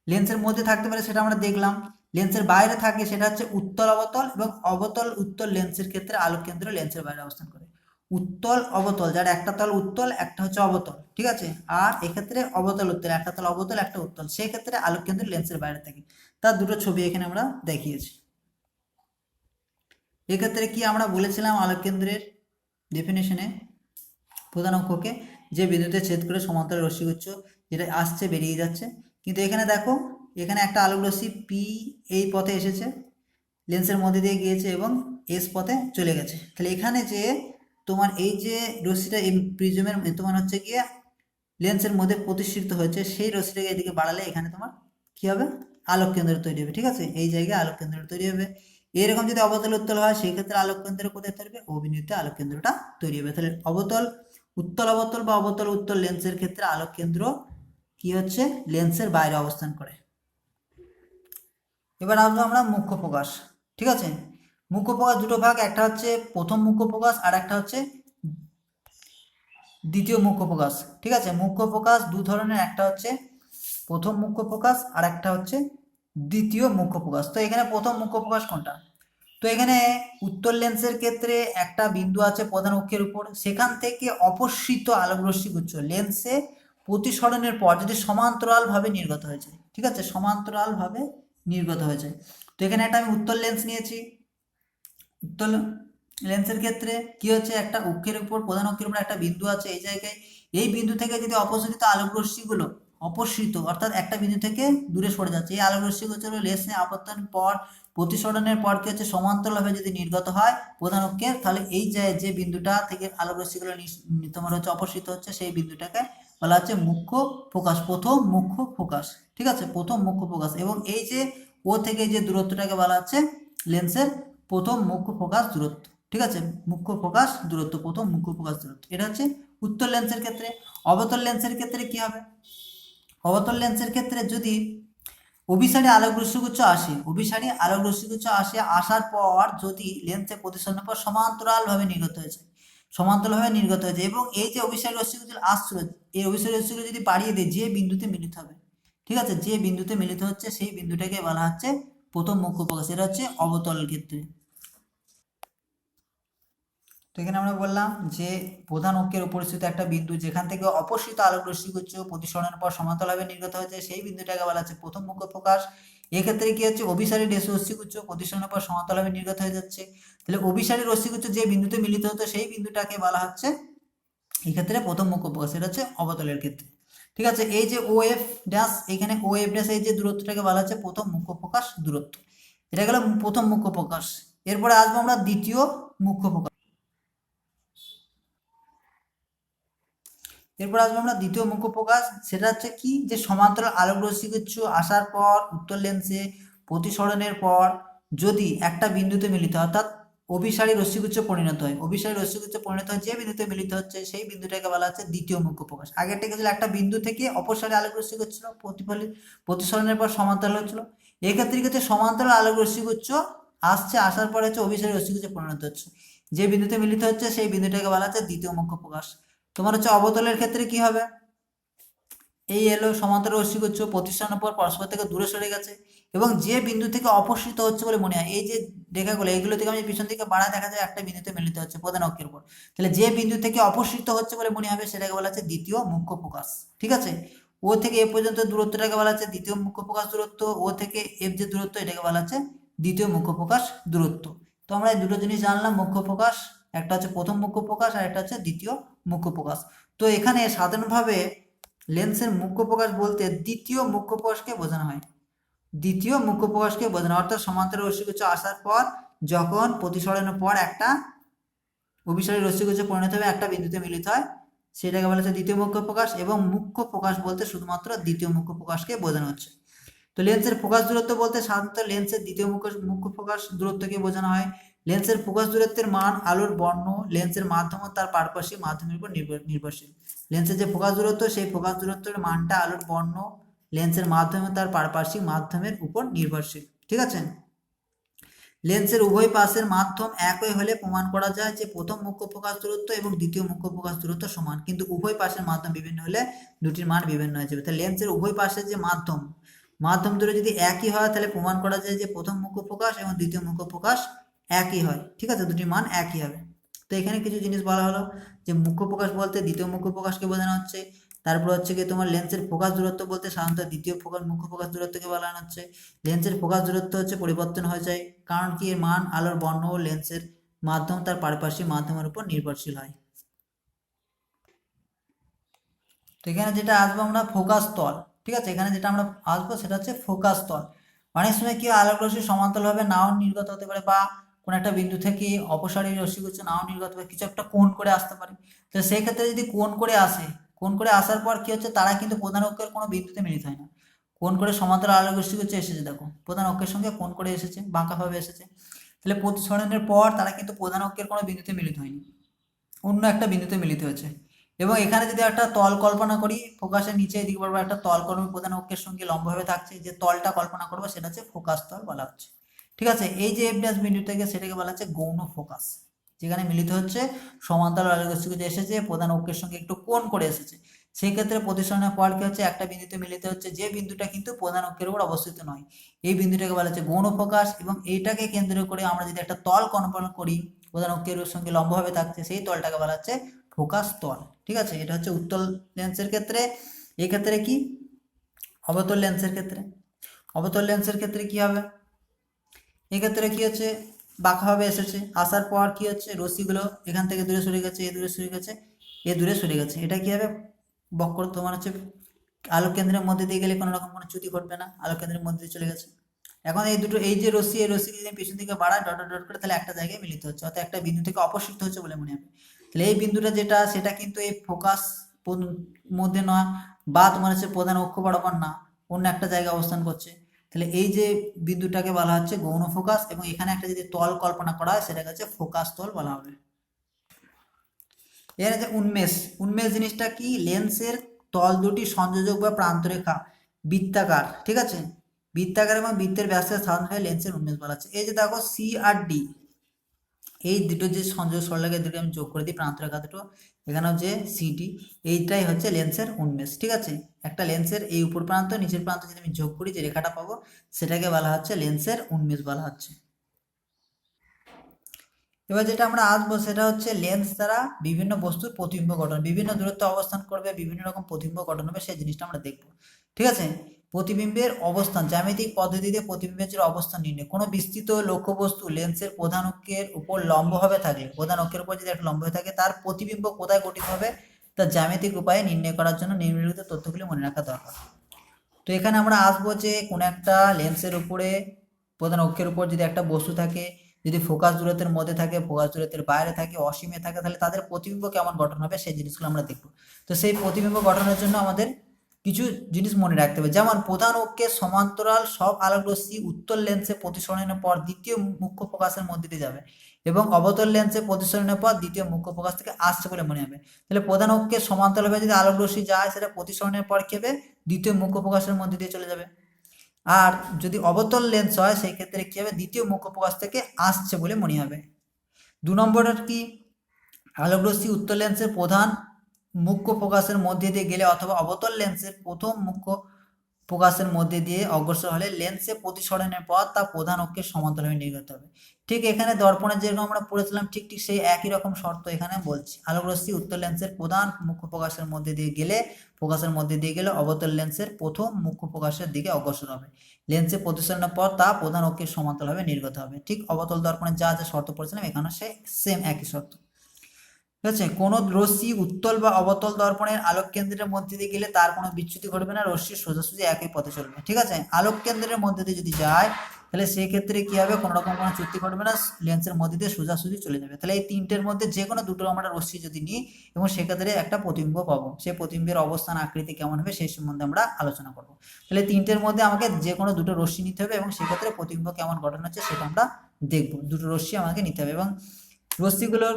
লেন্সের মধ্যে থাকতে পারে সেটা আমরা দেখলাম, লেন্সের বাইরে থাকে সেটা হচ্ছে উত্তল অবতল, এবং অবতল উত্তল লেন্সের ক্ষেত্রে আলোক কেন্দ্র লেন্সের বাইরে অবস্থান করে। উত্তল অবতল, যার একটা তল উত্তল একটা হচ্ছে অবতল, ঠিক আছে, আর এক্ষেত্রে অবতল উত্তল, একটা তল অবতল একটা উত্তল, সেই ক্ষেত্রে আলোক কেন্দ্র লেন্সের বাইরে থাকে। তার দুটো ছবি এখানে আমরা দেখিয়েছি। এক্ষেত্রে কি আমরা বলেছিলাম আলোক কেন্দ্রের ডেফিনেশনে? প্রধান অক্ষকে যে বিন্দুতে ছেদ করে সমান্তরাল রশ্মিগুচ্ছ যেটা আসছে বেরিয়ে যাচ্ছে। কিন্তু এখানে দেখো, এখানে একটা আলোক রশ্মি পি এই পথে এসেছে, লেন্সের মধ্যে দিয়ে গিয়েছে এবং এস পথে চলে গেছে। তাহলে এখানে যে তোমার এই যে রশ্মিটা এই প্রিজমের তোমার হচ্ছে গিয়ে লেন্সের মধ্যে প্রতিষ্ঠিত হয়েছে, সেই রশ্মিটাকে এদিকে বাড়ালে এখানে তোমার কি হবে? আলোক কেন্দ্র তৈরি হবে, ঠিক আছে, এই জায়গায় আলোক কেন্দ্র তৈরি হবে। এরকম যদি অবতল উত্তল হয় সেই ক্ষেত্রে আলোক কেন্দ্র কোথায় তৈরি হবে? অবিনিতে আলোক কেন্দ্রটা তৈরি হবে। তাহলে অবতল উত্তল অবতল বা অবতল উত্তল লেন্সের ক্ষেত্রে আলোক কেন্দ্র কি হচ্ছে? লেন্সের বাইরে অবস্থান করে। এবার আসবো আমরা মুখ্য প্রকাশ, ঠিক আছে। মুখ্য প্রকাশ দুটো ভাগ, একটা হচ্ছে প্রথম মুখ্য প্রকাশ আর একটা হচ্ছে দ্বিতীয় মুখ্য প্রকাশ, ঠিক আছে। মুখ্য প্রকাশ দু ধরনের, একটা হচ্ছে প্রথম মুখ্য প্রকাশ আর একটা হচ্ছে দ্বিতীয় মুখ্য প্রকাশ। তো এখানে প্রথম মুখ্য প্রকাশ কোনটা? তো এখানে উত্তল লেন্সের ক্ষেত্রে একটা বিন্দু আছে প্রধান অক্ষের উপর, সেখান থেকে অপসৃত আলোকরশ্মি গুচ্ছ লেন্সে প্রতিসরণের পর যদি সমান্তরাল ভাবে নির্গত হয়েছে, ঠিক আছে, সমান্তরাল ভাবে নির্গত হয়েছে। তো এখানে একটা আমি উত্তল লেন্স নিয়েছি। উত্তল লেন্সের ক্ষেত্রে কি হচ্ছে? একটা অক্ষের উপর, প্রধান অক্ষের উপর একটা বিন্দু আছে এই জায়গায়, এই বিন্দু থেকে যদি অপসৃত আলোক রশ্মিগুলো, অপসৃত অর্থাৎ একটা বিন্দু থেকে দূরে সরে যাচ্ছে, এই আলোক রশ্মিগুলো লেন্সে আপতনের পর প্রতিসরণের পর কি হচ্ছে? সমান্তরালভাবে যদি নির্গত হয় প্রধান অক্ষের, তাহলে এই যে বিন্দুটা থেকে আলোক রশ্মিগুলো তোমার হচ্ছে অপসৃত হচ্ছে, সেই বিন্দুটাকে বলা হচ্ছে মুখ্য ফোকাস, প্রথম মুখ্য ফোকাস, ঠিক আছে, প্রথম মুখ্য ফোকাস। এবং এই যে ও থেকে যে দূরত্বটাকে বলা হচ্ছে লেন্সের প্রথম মুখ্য ফোকাস দূরত্ব, ঠিক আছে, মুখ্য ফোকাস দূরত্ব, প্রথম মুখ্য ফোকাস দূরত্ব। এটা হচ্ছে উত্তল লেন্সের ক্ষেত্রে। অবতল লেন্সের ক্ষেত্রে কি হবে? অবতল লেন্সের ক্ষেত্রে যদি অভিসারী আলোক রশ্মিগুচ্ছ আসে, অভিসারী আলোক রশ্মিগুচ্ছ আসে, আসার পর যদি লেন্সের প্রতিসরণের পর সমান্তরালভাবে নির্গত হয়েছে, সমান্তরালভাবে নির্গত হয়েছে, এবং এই যে অভিসারী রশ্মিগুলো আসছিল, এই অভিসারী রশ্মিগুলো যদি বাড়িয়ে দেয়, যে বিন্দুতে মিলিত হবে, ঠিক আছে, যে বিন্দুতে মিলিত হচ্ছে সেই বিন্দুটাকে বলা হচ্ছে প্রথম মুখ্য প্রকাশ। এটা হচ্ছে অবতলের ক্ষেত্রে। তো এখানে আমরা বললাম যে প্রধান অক্ষের উপস্থিত একটা বিন্দু যেখান থেকে অপসৃত আলোক রশ্মিগুচ্ছ প্রতিসরণের পর সমান্তরালভাবে নির্গত হয়েছে সেই বিন্দুটাকে বলা হচ্ছে প্রথম মুখ্য প্রকাশ। এক্ষেত্রে কি হচ্ছে, অভিসারী রশ্মিগুচ্ছ প্রতিসরণের পর সমান্তরালভাবে নির্গত হয়ে যাচ্ছে, তাহলে অভিসারী রশ্মিগুচ্ছ যে বিন্দুতে মিলিত হতো সেই বিন্দুটাকে বলা হচ্ছে এই ক্ষেত্রে প্রথম মুখ্য প্রকাশ। এটা হচ্ছে অবতলের ক্ষেত্রে। ঠিক আছে, এই যে ও এফ ড্যাশ, এখানে ও এফ ড্যাশ, এই যে দূরত্বটাকে বলা হচ্ছে প্রথম মুখ্য প্রকাশ দূরত্ব। এটা গেল প্রথম মুখ্য প্রকাশ। এরপরে আসবো আমরা দ্বিতীয় মুখ্য প্রকাশ। এরপর আসবো আমরা দ্বিতীয় মুখ্য প্রকাশ। সেটা হচ্ছে কি, যে সমান্তরাল আলোক রশ্মিগুচ্ছ আসার পর উত্তর লেন্সে প্রতিসরণের পর যদি একটা বিন্দুতে মিলিত হয়, অর্থাৎ অভিসারী রশ্মিগুচ্ছ পরিণত হয়, অভিসারী রশ্মিগুচ্ছ পরিণত হয় যে বিন্দুতে মিলিত হচ্ছে সেই বিন্দুটাকে বলা হচ্ছে দ্বিতীয় মুখ্য প্রকাশ। আগেরটা ছিল একটা বিন্দু থেকে অপসারী আলোক রশ্মিগুচ্ছ প্রতিসরণের পর সমান্তরাল হচ্ছিল, এক্ষেত্রে কি হচ্ছে সমান্তরাল আলোক রশ্মিগুচ্ছ আসছে, আসার পরে হচ্ছে অভিসারী রশ্মিগুচ্ছ পরিণত হচ্ছে, যে বিন্দুতে মিলিত হচ্ছে সেই বিন্দুটাকে বলা হচ্ছে দ্বিতীয় মুখ্য প্রকাশ। তোমার হচ্ছে অবতলের ক্ষেত্রে কি হবে, এই এলো সমান্তরাল রশ্মিগুচ্ছ প্রতিসরণের পর পরস্পর থেকে দূরে সরে গেছে, এবং যে বিন্দু থেকে অপসৃত হচ্ছে বলে মনে হয়, এই যে রেখাগুলো এইগুলো থেকে আমি পিছন থেকে বাড়ায় দেখা যায় একটা বিন্দুতে মিলিত হচ্ছে প্রধান অক্ষের উপর, তাহলে যে বিন্দু থেকে অপসৃত হচ্ছে বলে মনে হবে সেটাকে বলা হচ্ছে দ্বিতীয় মুখ্য প্রকাশ। ঠিক আছে, ও থেকে এ পর্যন্ত দূরত্বটাকে বলা হচ্ছে দ্বিতীয় মুখ্য প্রকাশ দূরত্ব, ও থেকে এফ যে দূরত্ব এটাকে বলা হচ্ছে দ্বিতীয় মুখ্য প্রকাশ দূরত্ব। তো আমরা এই দুটো জিনিস জানলাম, মুখ্য প্রকাশ, একটা হচ্ছে প্রথম মুখ্য প্রকাশ আর একটা হচ্ছে দ্বিতীয় মুখ্য প্রকাশ। তো এখানে সাধারণভাবে লেন্সের মুখ্য প্রকাশ বলতে দ্বিতীয় মুখ্য প্রকাশকে বোঝানো হয়, দ্বিতীয় মুখ্য প্রকাশকে বোঝানো, অর্থাৎ সমান্তরাল রশ্মিগুচ্ছ আসার পর যখন প্রতিসরণের পর একটা অভিসারী রশ্মিগুচ্ছ পরিণত হবে একটা বিন্দুতে মিলিত হয় সেটাকে বলা হচ্ছে দ্বিতীয় মুখ্য প্রকাশ, এবং মুখ্য প্রকাশ বলতে শুধুমাত্র দ্বিতীয় মুখ্য প্রকাশকে বোঝানো হচ্ছে। তো লেন্সের ফোকাস দূরত্ব বলতে সাধারণত লেন্সের দ্বিতীয় মুখ্য ফোকাস দূরত্বকে বোঝানো হয়। লেন্সের ফোকাস দূরত্বের মান আলোর বর্ণ, লেন্সের মাধ্যম ও তার পারপার্শ্বিক মাধ্যমের উপর নির্ভরশীল। লেন্সের যে ফোকাস দূরত্ব সেই ফোকাস দূরত্বের মানটা আলোর বর্ণ, লেন্সের মাধ্যম ও তার পারপার্শ্বিক মাধ্যমের উপর নির্ভরশীল। ঠিক আছে, লেন্সের উভয় পাশের মাধ্যম একই হলে প্রমাণ করা যায় যে প্রথম মুখ্য প্রকাশ দূরত্ব এবং দ্বিতীয় মুখ্য প্রকাশ দূরত্ব সমান, কিন্তু উভয় পাশের মাধ্যম বিভিন্ন হলে দুটির মান বিভিন্ন হয়ে যাবে। তাহলে লেন্সের উভয় পাশের যে মাধ্যম, মাধ্যম দুটো যদি একই হয় তাহলে প্রমাণ করা যায় যে প্রথম মুখ্য প্রকাশ এবং দ্বিতীয় মুখ্য প্রকাশ একই হয়। ঠিক আছে, দুটির মান একই হবে। তো এখানে কিছু জিনিস বলা হলো, যে মুখ্য প্রকাশ বলতে দ্বিতীয় মুখ্য প্রকাশকে বোঝানো হচ্ছে, তারপর হচ্ছে কি তোমার লেন্সের ফোকাস দূরত্ব বলতে সাধারণত দ্বিতীয় মুখ্য প্রকাশ দূরত্বকে বলানো হচ্ছে। লেন্সের ফোকাস দূরত্ব হচ্ছে পরিবর্তন হয়ে যায়, কারণ কি এর মান আলোর বর্ণ ও লেন্সের মাধ্যম তার পারিপার্শ্বিক মাধ্যমের উপর নির্ভরশীল হয়। তো এখানে যেটা আসবো আমরা ফোকাস তল। ঠিক আছে, এখানে যেটা আমরা আসবো সেটা হচ্ছে ফোকাস তল। অনেক সময় কি আলোক রশ্মি সমান্তরালভাবে নাও নির্গত হতে পারে, বা কোনো একটা বিন্দু থেকে অপসারী রশ্মিগুচ্ছ নাও নির্গত হবে, কিছু একটা কোণ করে আসতে পারে। তো সেই ক্ষেত্রে যদি কোণ করে আসে, কোণ করে আসার পর কি হচ্ছে, তারা কিন্তু প্রধান অক্ষের কোনো বিন্দুতে মিলিত হয় না। কোণ করে সমান্তরাল আলোক রশ্মিগুচ্ছ এসেছে, দেখো প্রধান অক্ষের সঙ্গে কোণ করে এসেছে, বাঁকাভাবে এসেছে, তাহলে প্রতিসরণের পর তারা কিন্তু প্রধান অক্ষের কোনো বিন্দুতে মিলিত হয়নি, অন্য একটা বিন্দুতে মিলিত হয়েছে। এবং এখানে যদি একটা তল কল্পনা করি, ফোকাসের নিচে এদিকে বরাবর একটা তল করবে প্রধান অক্ষের সঙ্গে লম্বভাবে থাকছে, যে তলটা কল্পনা করবো সেটা হচ্ছে ফোকাস তল বলা হচ্ছে। ঠিক আছে, এই যে এফ ড্যাশ বিন্দু থেকে সেটাকে বলা হচ্ছে গৌণ ফোকাস, যেখানে মিলিত হচ্ছে সমান্তরাল আলোক রশ্মিগুচ্ছ এসেছে প্রধান অক্ষের সঙ্গে একটু কোণ করে এসেছে, সেই ক্ষেত্রে প্রতিসরণের পর কি হচ্ছে, একটা বিন্দুতে মিলিত হচ্ছে, যে বিন্দুটা কিন্তু প্রধান অক্ষের উপর অবস্থিত নয়, এই বিন্দুটাকে বলা হচ্ছে গৌণ ফোকাস। এবং এইটাকে কেন্দ্র করে আমরা যদি একটা তল কল্পনা করি প্রধান অক্ষের সঙ্গে লম্বভাবে থাকছে, সেই তলটাকে বলা হচ্ছে ফোকাস তল। ঠিক আছে, এটা হচ্ছে উত্তল লেন্সের ক্ষেত্রে। এই ক্ষেত্রে কি অবতল লেন্সের ক্ষেত্রে, অবতল লেন্সের ক্ষেত্রে কি হবে, এক্ষেত্রে কি হচ্ছে, বাঁকাভাবে এসেছে, আসার পর কি হচ্ছে, রশ্মিগুলো এখান থেকে দূরে সরে গেছে, এ দূরে সরে গেছে, এ দূরে সরে গেছে, এটা কি হবে, বক্র তোমার হচ্ছে আলোক কেন্দ্রের মধ্যে দিয়ে গেলে কোনো রকম কোনো চ্যুতি ঘটবে না, আলোক কেন্দ্রের মধ্যে দিয়ে চলে গেছে। এখন এই দুটো, এই যে রশ্মি, এই রশ্মি যদি পেছন থেকে বাড়ায় ডট ডট করে, তাহলে একটা জায়গায় মিলিত হচ্ছে, অর্থাৎ একটা বিন্দু থেকে অপসৃত হচ্ছে বলে মনে হবে। তাহলে এই বিন্দুটা যেটা, সেটা কিন্তু এই ফোকাস মধ্যে নয়, বা তোমার হচ্ছে প্রধান অক্ষ বরাবর না, অন্য একটা জায়গায় অবস্থান করছে। তাহলে এই যে বিন্দুটাকে বলা হচ্ছে গৌণ ফোকাস, এবং এখানে একটা যদি তল কল্পনা করা হয় সেটাকে হচ্ছে ফোকাস তল বলা হবে। এর যে উন্মেষ, উন্মেষ জিনিসটা কি, লেন্সের তল দুটি সংযোজক বা প্রান্তরেখা বৃত্তাকার, ঠিক আছে, বৃত্তাকার এবং বৃত্তের ব্যাসের সাধারণভাবে লেন্সের উন্মেষ বলা হচ্ছে। এই যে দেখো সি আর ডি, এই দুটো যে সংযোগ সরলরেখা দুটো আমি যোগ করে দিই, প্রান্তরেখা দুটো, এখানে হচ্ছে সিডি, এইটাই হচ্ছে লেন্সের উন্মেষ। ঠিক আছে, একটা লেন্সের এই উপর প্রান্ত নিচের প্রান্ত যদি আমি যোগ করি যে রেখাটা পাবো সেটাকে বলা হচ্ছে লেন্সের উন্মেষ বলা হচ্ছে। এবার যেটা আমরা আসবো সেটা হচ্ছে লেন্স দ্বারা বিভিন্ন বস্তুর প্রতিবিম্ব গঠন, বিভিন্ন দূরত্বে অবস্থান করবে, বিভিন্ন রকম প্রতিবিম্ব গঠন হবে, সেই জিনিসটা আমরা দেখবো। ঠিক আছে, প্রতিবিম্বের অবস্থান, জ্যামিতিক পদ্ধতিতে প্রতিবিম্বের যে অবস্থান নির্ণয়, কোনো বিস্তৃত লক্ষ্যবস্তু লেন্সের প্রধান অক্ষের উপর লম্বভাবে থাকলে, প্রধান অক্ষের উপর যদি একটা লম্ব হয়ে থাকে, তার প্রতিবিম্ব কোথায় গঠিত হবে তা জ্যামিতিক উপায়ে নির্ণয় করার জন্য নিম্নলিখিত তথ্যগুলি মনে রাখা দরকার। তো এখানে আমরা আসবো যে কোনো একটা লেন্সের উপরে প্রধান অক্ষের উপর যদি একটা বস্তু থাকে, যদি ফোকাস দূরত্বের মধ্যে থাকে, ফোকাস দূরত্বের বাইরে থাকে, অসীমে থাকে, তাহলে তাদের প্রতিবিম্ব কেমন গঠন হবে সেই জিনিসগুলো আমরা দেখবো। তো সেই প্রতিবিম্ব গঠনের জন্য আমাদের কিছু জিনিস মনে রাখতে হবে, যেমন প্রধান অক্ষের সমান্তরাল সব আলোকরশ্মি উত্তল লেন্সে প্রতিসরণের পর দ্বিতীয় মুখ্য ফোকাসের মধ্যে দিয়ে যাবে এবং অবতল লেন্সে প্রতিসরণের পর দ্বিতীয় মুখ্য ফোকাস থেকে আসছে বলে মনে হবে। তাহলে প্রধান অক্ষের সমান্তরালভাবে যদি আলোকরশ্মি যায় সেটা প্রতিসরণের পর কি হবে, দ্বিতীয় মুখ্য ফোকাসের মধ্যে দিয়ে চলে যাবে। আর যদি অবতল লেন্স হয় সেই ক্ষেত্রে কি হবে, দ্বিতীয় মুখ্য ফোকাস থেকে আসছে বলে মনে হবে। 2 নম্বরের কি, আলোকরশ্মি উত্তল লেন্সের প্রধান মুখ্য ফোকাসের মধ্যে দিয়ে গেলে অথবা অবতল লেন্সের প্রথম মুখ্য ফোকাসের মধ্যে দিয়ে অগ্রসর হলে লেন্সে প্রতিসরণের পর তা প্রধান অক্ষের সমান্তরালভাবে নির্গত হবে। ঠিক এখানে দর্পণের যেরকম আমরা পড়েছিলাম ঠিক সেই একই রকম শর্ত এখানে বলছি। আলোকরশ্মি উত্তল লেন্সের প্রধান মুখ্য ফোকাসের মধ্যে দিয়ে গেলে অবতল লেন্সের প্রথম মুখ্য ফোকাসের দিকে অগ্রসর হবে, লেন্সে প্রতিসরণের পর তা প্রধান অক্ষের সমান্তরালভাবে নির্গত হবে। ঠিক অবতল দর্পণের যা যা শর্ত পড়েছিলাম এখানে সে সেম একই শর্ত। ঠিক আছে, কোনো রশ্মি উত্তল বা অবতল দর্পণের আলোক কেন্দ্রের মধ্যে দিয়ে গেলে তার কোনো বিচ্যুতি ঘটবে না, রশ্মি সোজাসুজি একই পথে চলবে। ঠিক আছে, আলোক কেন্দ্রের মধ্যে দিয়ে যদি যায় তাহলে সেই ক্ষেত্রে কি হবে, কোনো রকম কোনো চ্যুতি ঘটবে না, লেন্সের মধ্যে দিয়ে সোজাসুজি চলে যাবে। তাহলে এই তিনটের মধ্যে যে কোনো দুটো আমরা রশ্মি যদি নিই এবং সেক্ষেত্রে একটা প্রতিবিম্ব পাবো, সেই প্রতিবিম্বের অবস্থান আকৃতি কেমন হবে সেই সম্বন্ধে আমরা আলোচনা করবো। তাহলে তিনটের মধ্যে আমাকে যে কোনো দুটো রশ্মি নিতে হবে এবং সেক্ষেত্রে প্রতিবিম্ব কেমন গঠন হচ্ছে সেটা আমরা দেখবো। দুটো রশ্মি আমাকে নিতে হবে এবং রশ্মিগুলোর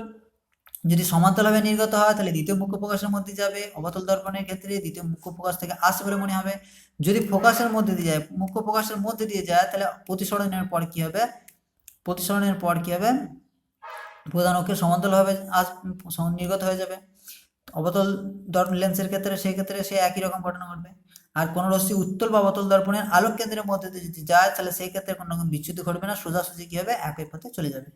যদি সমান্তরালভাবে নির্গত হয় তাহলে দ্বিতীয় মুখ্য ফোকাসের মধ্যে যাবে, অবতল দর্পণের ক্ষেত্রে দ্বিতীয় মুখ্য ফোকাস থেকে আসে বলে মনে হবে। যদি ফোকাসের মধ্যে দিয়ে যায়, মুখ্য ফোকাসের মধ্যে দিয়ে যায়, তাহলে প্রতিসরণের পর কি হবে, প্রধান অক্ষের সমান্তরালভাবে নির্গত হয়ে যাবে। অবতল লেন্সের ক্ষেত্রে সেই ক্ষেত্রে সে একই রকম ঘটনা ঘটবে। আর কোন রশ্মি উত্তল বা অবতল দর্পণের আলোক কেন্দ্রের মধ্যে দিয়ে যদি যায় তাহলে সেই ক্ষেত্রে কোনো রকম বিচ্যুতি ঘটবে না, সোজাসুজি কি হবে, একই পথে চলে যাবে।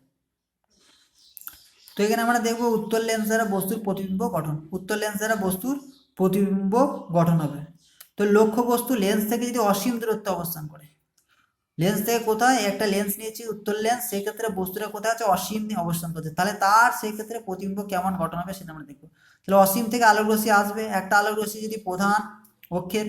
তো এখানে আমরা দেখবো উত্তল লেন্স দ্বারা বস্তুর প্রতিবিম্ব গঠন, উত্তল লেন্স দ্বারা বস্তুর প্রতিবিম্ব গঠন হবে। তো লক্ষ্য বস্তু লেন্স থেকে যদি অসীম দূরত্বে অবস্থান করে, লেন্স থেকে কোথায়, একটা লেন্স নিয়েছি উত্তল লেন্স, সেই ক্ষেত্রে বস্তুটা কোথায় আছে, অসীম নিয়ে অবস্থান করছে, তাহলে তার সেই ক্ষেত্রে প্রতিবিম্ব কেমন গঠন হবে সেটা আমরা দেখবো। তাহলে অসীম থেকে আলোক রশ্মি আসবে, একটা আলোক রশ্মি যদি প্রধান অক্ষের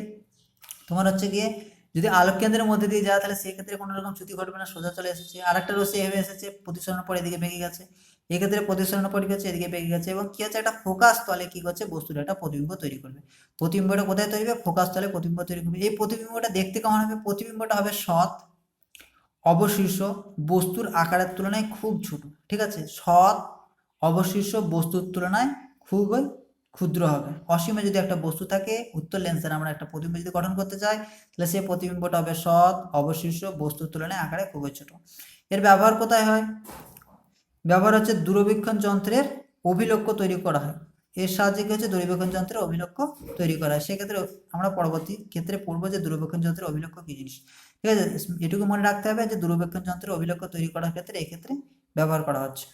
তোমার হচ্ছে গিয়ে যদি আলোক কেন্দ্রের মধ্যে দিয়ে যায় তাহলে সেই ক্ষেত্রে কোনো রকম চ্যুতি ঘটবে না, সোজা চলে এসেছে। আর একটা রশ্মি এভাবে এসেছে, প্রতিসরণের পর এদিকে বেঁকে গেছে, এক্ষেত্রে প্রতিসরণের পর কি হচ্ছে, এদিকে বেঁকে গেছে এবং কি হচ্ছে, একটা ফোকাস তলে কি করছে, বস্তুর একটা প্রতিবিম্ব তৈরি করবে। প্রতিবিম্বটা কোথায় তৈরি হবে, ফোকাস তলে প্রতিবিম্ব তৈরি করবে। এই প্রতিবিম্বটা দেখতে কেমন হবে, প্রতিবিম্বটা হবে সৎ, অবশীর্ষ, বস্তুর আকারের তুলনায় খুব ছোট। ঠিক আছে, সৎ, অবশীর্ষ, বস্তুর তুলনায় খুবই ক্ষুদ্র হবে। অসীমে যদি একটা বস্তু থাকে, উত্তল লেন্সের আমরা একটা প্রতিবিম্ব যদি গঠন করতে চাই তাহলে সেই প্রতিবিম্বটা হবে সৎ, অবশীর্ষ, বস্তুর তুলনায় আকারে খুবই ছোট। এর ব্যবহার কোথায় হয়, ব্যবহার হচ্ছে দূরবীক্ষণ যন্ত্রের অভিলক্ষ্য তৈরি করা হয়, এর সাহায্যে কি হচ্ছে, দূরবীক্ষণ যন্ত্রের অভিলক্ষ্য তৈরি করা হয়। সেক্ষেত্রে আমরা পরবর্তী ক্ষেত্রে পড়বো যে দূরবীক্ষণ যন্ত্রের অভিলক্ষ্য কি জিনিস। ঠিক আছে, এটুকু মনে রাখতে হবে যে দূরবীক্ষণ যন্ত্রের অভিলক্ষ্য তৈরি করার ক্ষেত্রে এক্ষেত্রে ব্যবহার করা হচ্ছে।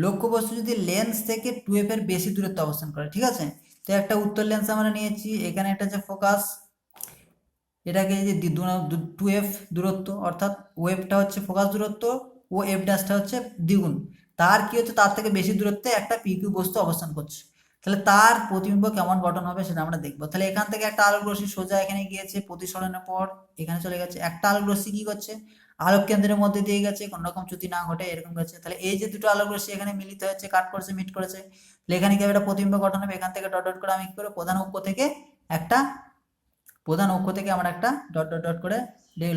লক্ষ্যবস্তু যদি লেন্স থেকে 2f এর বেশি দূরত্বে অবস্থান করে, ঠিক আছে, তো একটা উত্তল লেন্স আমরা নিয়েছি, এখানে একটা যে ফোকাস, এটাকে যে 2f দূরত্ব, অর্থাৎ ওয়েভটা হচ্ছে ফোকাস দূরত্ব ও এফ ড্যাশটা হচ্ছে দ্বিগুণ, তার কি হচ্ছে, তার থেকে বেশি দূরত্বে একটা পিকিউ বস্তু অবস্থান করছে, তাহলে তার প্রতিবিম্ব কেমন গঠন হবে সেটা আমরা দেখবো। তাহলে এখান থেকে একটা আলোক রশ্মি সোজা এখানে গিয়েছে, প্রতিসরণের পর এখানে চলে গেছে, একটা আলোক রশ্মি কি করছে, আলোক কেন্দ্রের মধ্যে দিয়ে গেছে, কোনো রকম চ্যুতি না ঘটে এরকম গেছে। তাহলে এই যে দুটো আলোক রশ্মি এখানে মিলিত হয়েছে, কাট করেছে, মিট করেছে, তাহলে এখানে কি একটা প্রতিবিম্ব গঠন হবে। এখান থেকে ডট ডট করে আমি কি করে প্রধান অক্ষ থেকে আমরা একটা ডট ডট ডট করে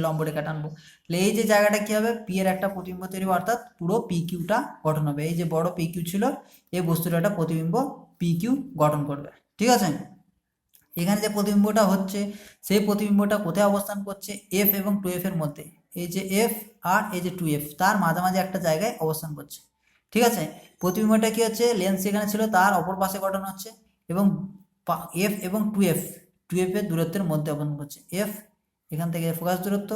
লম্ব রেখা টানবো, তাহলে এই যে জায়গাটা কি হবে, পি এর একটা প্রতিবিম্ব তৈরি হবে, অর্থাৎ পুরো পি কিউটা গঠন হবে। এই যে বড় পি কিউ ছিল, এই বস্তুটা একটা প্রতিবিম্ব পি কিউ গঠন করবে। ঠিক আছে, এখানে যে প্রতিবিম্বটা হচ্ছে সেই প্রতিবিম্বটা কোথায় অবস্থান করছে, এফ এবং টু এফ এর মধ্যে। এই যে এফ আর এই যে টু এফ, তার মাঝামাঝি একটা জায়গায় অবস্থান করছে। ঠিক আছে, প্রতিবিম্বটা কি হচ্ছে, লেন্স যেখানে ছিল তার অপর পাশে গঠন হচ্ছে এবং এফ এবং টু এফ এর দূরত্বের মধ্যে অবস্থান করছে। এফ এখান থেকে ফোকাস দূরত্ব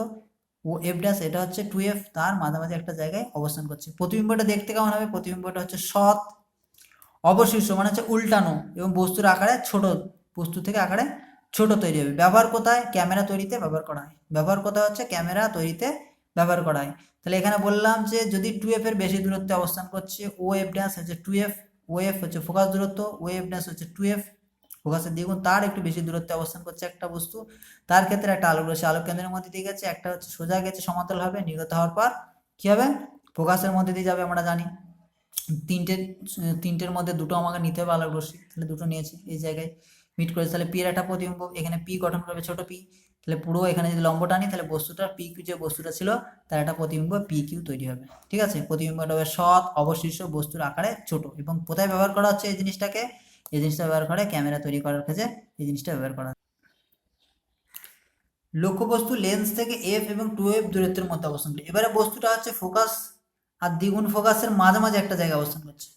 ও এফ ড্যাশ এটা হচ্ছে টু এফ, তার মাঝামাঝি একটা জায়গায় অবস্থান করছে। প্রতিবিম্বটা দেখতে কেমন হবে, প্রতিবিম্বটা হচ্ছে সৎ, অবশিষ্ট মানে হচ্ছে উল্টানো এবং বস্তুর আকারে ছোট, বস্তু থেকে আকারে ছোট তৈরি হবে। ব্যবহার কোথায়, ক্যামেরা তৈরিতে ব্যবহার করা হয়। ব্যবহার কোথায় হচ্ছে, ক্যামেরা তৈরিতে ব্যবহার করা হয়। তাহলে এখানে বললাম যে যদি টু এফ এর বেশি দূরত্বে অবস্থান করছে, ও এফ ড্যাশ হচ্ছে টু এফ, ও এফ হচ্ছে ফোকাস দূরত্ব, ও এফ ড্যাশ হচ্ছে টু এফ, ফোকাসের দ্বিগুণ, তার একটু বেশি দূরত্বে অবস্থান করছে একটা বস্তু, তার ক্ষেত্রে একটা আলোক রশ্মি আলোক কেন্দ্রের মধ্যে দিয়ে গেছে, একটা হচ্ছে সোজা গেছে সমান্তরাল হবে, নির্গত হওয়ার পর কি হবে, ফোকাসের মধ্যে দিয়ে যাবে, আমরা জানি। তিনটের তিনটের মধ্যে দুটো আমাকে নিতে হবে আলোক রশ্মি, তাহলে দুটো নিয়েছি, এই জায়গায় মিট করেছে। তাহলে পি এর একটা প্রতিবিম্ব, এখানে পি গঠন করবে ছোট পি, তাহলে পুরো এখানে যদি লম্ব টানি তাহলে বস্তুটার পি কিউ যে বস্তুটা ছিল তার একটা প্রতিবিম্ব পি কিউ তৈরি হবে। ঠিক আছে, প্রতিবিম্বটা হবে সৎ, অবশিষ্ট, বস্তুর আকারে ছোট। এবং কোথায় ব্যবহার করা হচ্ছে এই জিনিসটাকে, এই জিনিসটা ব্যবহার করে ক্যামেরা তৈরি করার ক্ষেত্রে এই জিনিসটা ব্যবহার করা হয়। লক্ষ্যবস্তু লেন্স থেকে এফ এবং টু এফ দূরত্বের মধ্যে অবস্থান করে। এবারে বস্তুটা হচ্ছে ফোকাস আর দ্বিগুণ ফোকাসের মাঝামাঝি একটা জায়গায় অবস্থান করছে।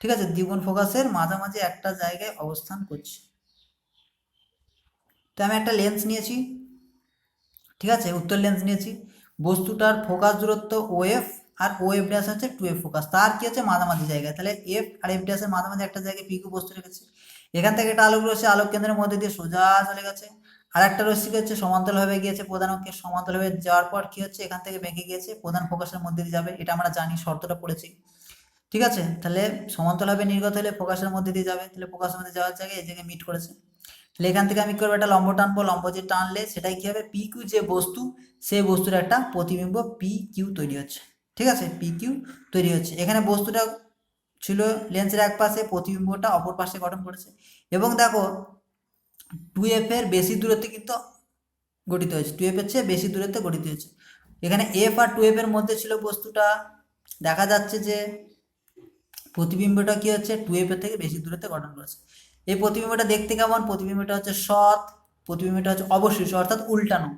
ঠিক আছে, দ্বিগুণ ফোকাসের মাঝামাঝি একটা জায়গায় অবস্থান করছে। তো আমি একটা লেন্স নিয়েছি, ঠিক আছে, উত্তর লেন্স নিয়েছি, বস্তুটার ফোকাস দূরত্ব ও এফ আর ও এফ ড্যাশ হচ্ছে টু এফ ফোকাস, তার কি হচ্ছে মাঝামাঝি জায়গায়, তাহলে এফ আর এফ ড্যাশের মাঝামাঝি একটা জায়গায় পি কিউ বস্তু রেখেছে। এখান থেকে একটা আলোক রশ্মি আলোক কেন্দ্রের মধ্যে দিয়ে সোজা চলে গেছে, আর একটা রশ্মি হচ্ছে সমান্তরালভাবে গিয়েছে, প্রধান অক্ষের সমান্তরালভাবে যাওয়ার পর কি হচ্ছে, এখান থেকে বেঁকে গিয়েছে প্রধান ফোকাসের মধ্যে দিয়ে যাবে, এটা আমরা জানি, শর্তটা পড়েছি। ঠিক আছে, তাহলে সমান্তরালভাবে নির্গত হলে ফোকাসের মধ্যে দিয়ে যাবে, তাহলে ফোকাসের মধ্যে যাওয়ার জায়গায় এই জায়গায় মিট করেছে। তাহলে এখান থেকে আমি কি করবো, একটা লম্ব টানবো, লম্ব যে টানলে সেটাই কি হবে, পি কিউ যে বস্তু, সেই বস্তুর একটা প্রতিবিম্ব পি কিউ তৈরি হচ্ছে। ঠিক আছে, পি কিউ তৈরি হচ্ছে। এখানে বস্তুটা ছিল লেন্সের এক পাশে, প্রতিবিম্বটা অপর পাশে গঠন করেছে। এবং দেখো টু এফ এর বেশি দূরত্বে কিন্তু গঠিত হয়েছে, টু এফ এর চেয়ে বেশি দূরত্বে গঠিত হয়েছে। এখানে এফ আর টু এফ এর মধ্যে ছিল বস্তুটা, দেখা যাচ্ছে যে প্রতিবিম্বটা কি হচ্ছে, টু এফ এর থেকে বেশি দূরত্বে গঠন করেছে। এই প্রতিবিম্বটা দেখতে কেমন, প্রতিবিম্বটা হচ্ছে সৎ, প্রতিবিম্বটা হচ্ছে অবশিষ্ট অর্থাৎ উল্টানো।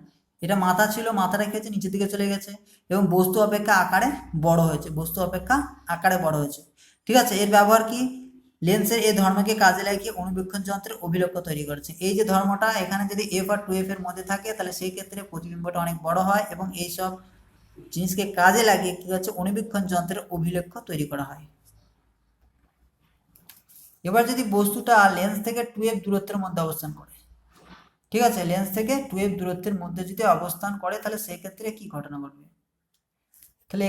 এটা মাথা ছিল, মাথাটা কি হচ্ছে নিচের দিকে চলে গেছে এবং বস্তু অপেক্ষা আকারে বড় হয়েছে, বস্তু অপেক্ষা আকারে বড় হয়েছে। ঠিক আছে, এর ব্যবহার কি, লেন্সের এই ধর্মকে কাজে লাগিয়ে অনুবীক্ষণ যন্ত্রের অভিলক্ষ্য তৈরি করেছে। এই যে ধর্মটা এখানে যদি এফ আর টু এফ এর মধ্যে থাকে তাহলে সেই ক্ষেত্রে প্রতিবিম্বটা অনেক বড় হয় এবং এইসব জিনিসকে কাজে লাগিয়ে কি হচ্ছে, অনুবীক্ষণ যন্ত্রের অভিলক্ষ্য তৈরি করা হয়। এবার যদি বস্তুটা লেন্স থেকে টু এফ দূরত্বের মধ্যে অবস্থান করে, ঠিক আছে, লেন্স থেকে টু এফ দূরত্বের মধ্যে যদি অবস্থান করে তাহলে সেই ক্ষেত্রে কি ঘটনা ঘটবে, তাহলে